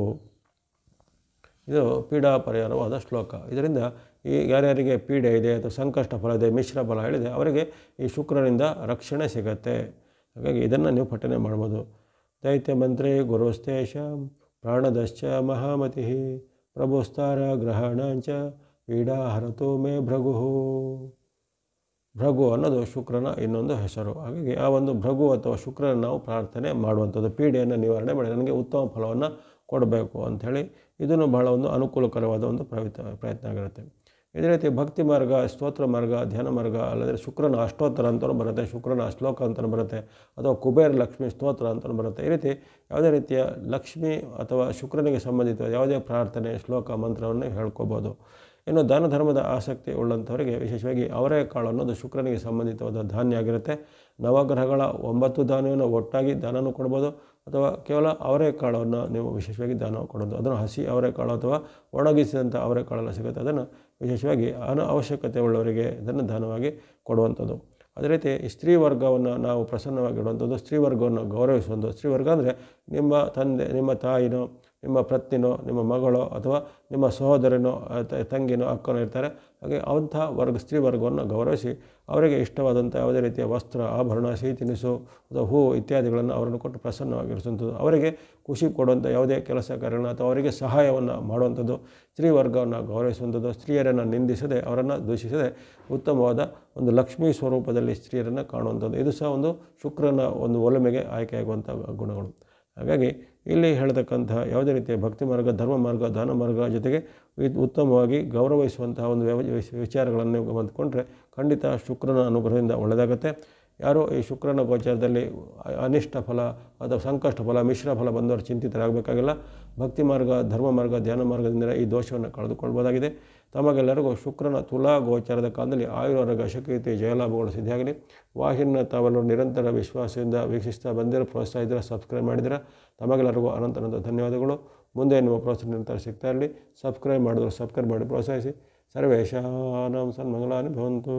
ಇದು ಪೀಡಾಪರಿಹಾರವಾದ ಶ್ಲೋಕ. ಇದರಿಂದ ಈ ಯಾರ್ಯಾರಿಗೆ ಪೀಡೆ ಇದೆ ಅಥವಾ ಸಂಕಷ್ಟ ಫಲ ಇದೆ, ಮಿಶ್ರ ಫಲ ಹೇಳಿದೆ, ಅವರಿಗೆ ಈ ಶುಕ್ರನಿಂದ ರಕ್ಷಣೆ ಸಿಗತ್ತೆ. ಹಾಗಾಗಿ ಇದನ್ನು ನೀವು ಪಠನೆ ಮಾಡ್ಬೋದು. ದೈತ್ಯ ಮಂತ್ರಿ ಗುರುಸ್ತೇಷಾಂ ಪ್ರಾಣದಶ್ಚ ಮಹಾಮತಿ ಪ್ರಭುಸ್ತಾರ ಗ್ರಹಣಾಂಚ ಪೀಡಾಹರತು ಮೇ ಭೃಗುಹು. ಭೃಗು ಅನ್ನೋದು ಶುಕ್ರನ ಇನ್ನೊಂದು ಹೆಸರು. ಹಾಗಾಗಿ ಆ ಒಂದು ಭೃಗು ಅಥವಾ ಶುಕ್ರನ ನಾವು ಪ್ರಾರ್ಥನೆ ಮಾಡುವಂಥದ್ದು. ಪೀಡೆಯನ್ನು ನಿವಾರಣೆ ಮಾಡಿ ನನಗೆ ಉತ್ತಮ ಫಲವನ್ನು ಕೊಡಬೇಕು ಅಂಥೇಳಿ ಇದನ್ನು ಬಹಳ ಒಂದು ಅನುಕೂಲಕರವಾದ ಒಂದು ಪ್ರಯತ್ನ ಆಗಿರುತ್ತೆ. ಇದೇ ರೀತಿ ಭಕ್ತಿ ಮಾರ್ಗ, ಸ್ತೋತ್ರ ಮಾರ್ಗ, ಧ್ಯಾನ ಮಾರ್ಗ, ಅಲ್ಲದೆ ಶುಕ್ರನ ಅಷ್ಟೋತ್ತರ ಅಂತಲೂ ಬರುತ್ತೆ, ಶುಕ್ರನ ಶ್ಲೋಕ ಅಂತಲೂ ಬರುತ್ತೆ, ಅಥವಾ ಕುಬೇರ ಲಕ್ಷ್ಮಿ ಸ್ತೋತ್ರ ಅಂತಲೂ ಬರುತ್ತೆ. ಈ ರೀತಿ ಯಾವುದೇ ರೀತಿಯ ಲಕ್ಷ್ಮಿ ಅಥವಾ ಶುಕ್ರನಿಗೆ ಸಂಬಂಧಿತ ಯಾವುದೇ ಪ್ರಾರ್ಥನೆ, ಶ್ಲೋಕ, ಮಂತ್ರವನ್ನು ಹೇಳ್ಕೊಬೋದು. ಇನ್ನು ದಾನ ಧರ್ಮದ ಆಸಕ್ತಿ ಉಳ್ಳಂಥವರಿಗೆ ವಿಶೇಷವಾಗಿ ಅವರೆಕಾಳು ಅನ್ನೋದು ಶುಕ್ರನಿಗೆ ಸಂಬಂಧಿತವಾದ ಧಾನ್ಯ ಆಗಿರುತ್ತೆ. ನವಗ್ರಹಗಳ 9 ಧಾನ್ಯವನ್ನು ಒಟ್ಟಾಗಿ ದಾನನೂ ಕೊಡ್ಬೋದು, ಅಥವಾ ಕೇವಲ ಅವರೆಕಾಳನ್ನು ನೀವು ವಿಶೇಷವಾಗಿ ದಾನ ಕೊಡೋದು. ಅದನ್ನು ಹಸಿ ಅವರೆಕಾಳು ಅಥವಾ ಒಣಗಿಸಿದಂಥ ಅವರೆಕಾಳೆಲ್ಲ ಸಿಗುತ್ತೆ, ಅದನ್ನು ವಿಶೇಷವಾಗಿ ಅವಶ್ಯಕತೆ ಉಳ್ಳವರಿಗೆ ಇದನ್ನು ದಾನವಾಗಿ ಕೊಡುವಂಥದ್ದು. ಅದೇ ರೀತಿ ಈ ಸ್ತ್ರೀ ವರ್ಗವನ್ನು ನಾವು ಪ್ರಸನ್ನವಾಗಿಡುವಂಥದ್ದು, ಸ್ತ್ರೀ ವರ್ಗವನ್ನು ಗೌರವಿಸುವಂಥದ್ದು. ಸ್ತ್ರೀ ವರ್ಗ ಅಂದರೆ ನಿಮ್ಮ ತಂದೆ, ನಿಮ್ಮ ತಾಯಿನೋ, ನಿಮ್ಮ ಪತ್ನಿನೋ, ನಿಮ್ಮ ಮಗಳೋ, ಅಥವಾ ನಿಮ್ಮ ಸಹೋದರನೋ, ತಂಗಿನೋ, ಅಕ್ಕನೋ ಇರ್ತಾರೆ. ಹಾಗೆ ಅಂಥ ಸ್ತ್ರೀ ವರ್ಗವನ್ನು ಗೌರವಿಸಿ ಅವರಿಗೆ ಇಷ್ಟವಾದಂಥ ಯಾವುದೇ ರೀತಿಯ ವಸ್ತ್ರ, ಆಭರಣ, ಸಿಹಿ ತಿನಿಸು ಅಥವಾ ಹೂ ಇತ್ಯಾದಿಗಳನ್ನು ಅವರನ್ನು ಕೊಟ್ಟು ಪ್ರಸನ್ನವಾಗಿರಿಸುವಂಥದ್ದು. ಅವರಿಗೆ ಖುಷಿ ಕೊಡುವಂಥ ಯಾವುದೇ ಕೆಲಸ ಕಾರ್ಯಗಳನ್ನು ಅಥವಾ ಅವರಿಗೆ ಸಹಾಯವನ್ನು ಮಾಡುವಂಥದ್ದು, ಸ್ತ್ರೀ ವರ್ಗವನ್ನು ಗೌರವಿಸುವಂಥದ್ದು. ಸ್ತ್ರೀಯರನ್ನು ನಿಂದಿಸದೆ, ಅವರನ್ನು ದೂಷಿಸದೆ ಉತ್ತಮವಾದ ಒಂದು ಲಕ್ಷ್ಮೀ ಸ್ವರೂಪದಲ್ಲಿ ಸ್ತ್ರೀಯರನ್ನು ಕಾಣುವಂಥದ್ದು. ಇದು ಸಹ ಒಂದು ಶುಕ್ರನ ಒಂದು ಒಲುಮೆಗೆ ಆಯ್ಕೆಯಾಗುವಂಥ ಗುಣಗಳು. ಹಾಗಾಗಿ ಇಲ್ಲಿ ಹೇಳ್ತಕ್ಕಂತಹ ಯಾವುದೇ ರೀತಿಯ ಭಕ್ತಿ ಮಾರ್ಗ, ಧರ್ಮ ಮಾರ್ಗ, ದಾನ ಮಾರ್ಗ ಜೊತೆಗೆ ಉತ್ತಮವಾಗಿ ಗೌರವಿಸುವಂತಹ ಒಂದು ವಿಚಾರಗಳನ್ನು ನೀವು ಗಮನಿಸಿಕೊಂಡ್ರೆ ಖಂಡಿತ ಶುಕ್ರನ ಅನುಗ್ರಹದಿಂದ ಒಳ್ಳೆಯದಾಗುತ್ತೆ. ಯಾರೋ ಈ ಶುಕ್ರನ ಗೋಚಾರದಲ್ಲಿ ಅನಿಷ್ಟ ಫಲ ಅಥವಾ ಸಂಕಷ್ಟ ಫಲ, ಮಿಶ್ರ ಫಲ ಬಂದವರು ಚಿಂತಿತರಾಗಬೇಕಾಗಿಲ್ಲ. ಭಕ್ತಿ ಮಾರ್ಗ, ಧರ್ಮ ಮಾರ್ಗ, ಧ್ಯಾನ ಮಾರ್ಗದಿಂದ ಈ ದೋಷವನ್ನು ಕಳೆದುಕೊಳ್ಬೋದಾಗಿದೆ. ತಮಗೆಲ್ಲರಿಗೂ ಶುಕ್ರನ ತುಲಾ ಗೋಚಾರದ ಕಾಲದಲ್ಲಿ ಆಯುರಾರೋಗ್ಯ, ಶಕ್ತಿ, ಜಯಲಾಭಗಳು ಸಿದ್ಧಿಯಾಗಲಿ. ವಾಹಿನಿನ ತಾವೆಲ್ಲರೂ ನಿರಂತರ ವಿಶ್ವಾಸದಿಂದ ವೀಕ್ಷಿಸ್ತಾ ಬಂದಿರೋ, ಪ್ರೋತ್ಸಾಹ ಇದ್ದರೆ ಸಬ್ಸ್ಕ್ರೈಬ್ ಮಾಡಿದರೆ ತಮಗೆಲ್ಲರಿಗೂ ಅನಂತ ಧನ್ಯವಾದಗಳು. ಮುಂದೆ ನಿಮ್ಮ ಪ್ರೋತ್ಸಾಹ ನಿರಂತರ ಸಿಗ್ತಾ ಇರಲಿ. ಸಬ್ಸ್ಕ್ರೈಬ್ ಮಾಡಿದ್ರು ಸಬ್ಸ್ಕ್ರೈಬ್ ಮಾಡಿ ಪ್ರೋತ್ಸಾಹಿಸಿ. ಸರ್ವೇಷಾಂ ಸನ್ಮಂಗಲಾನಿ ಭವಂತು.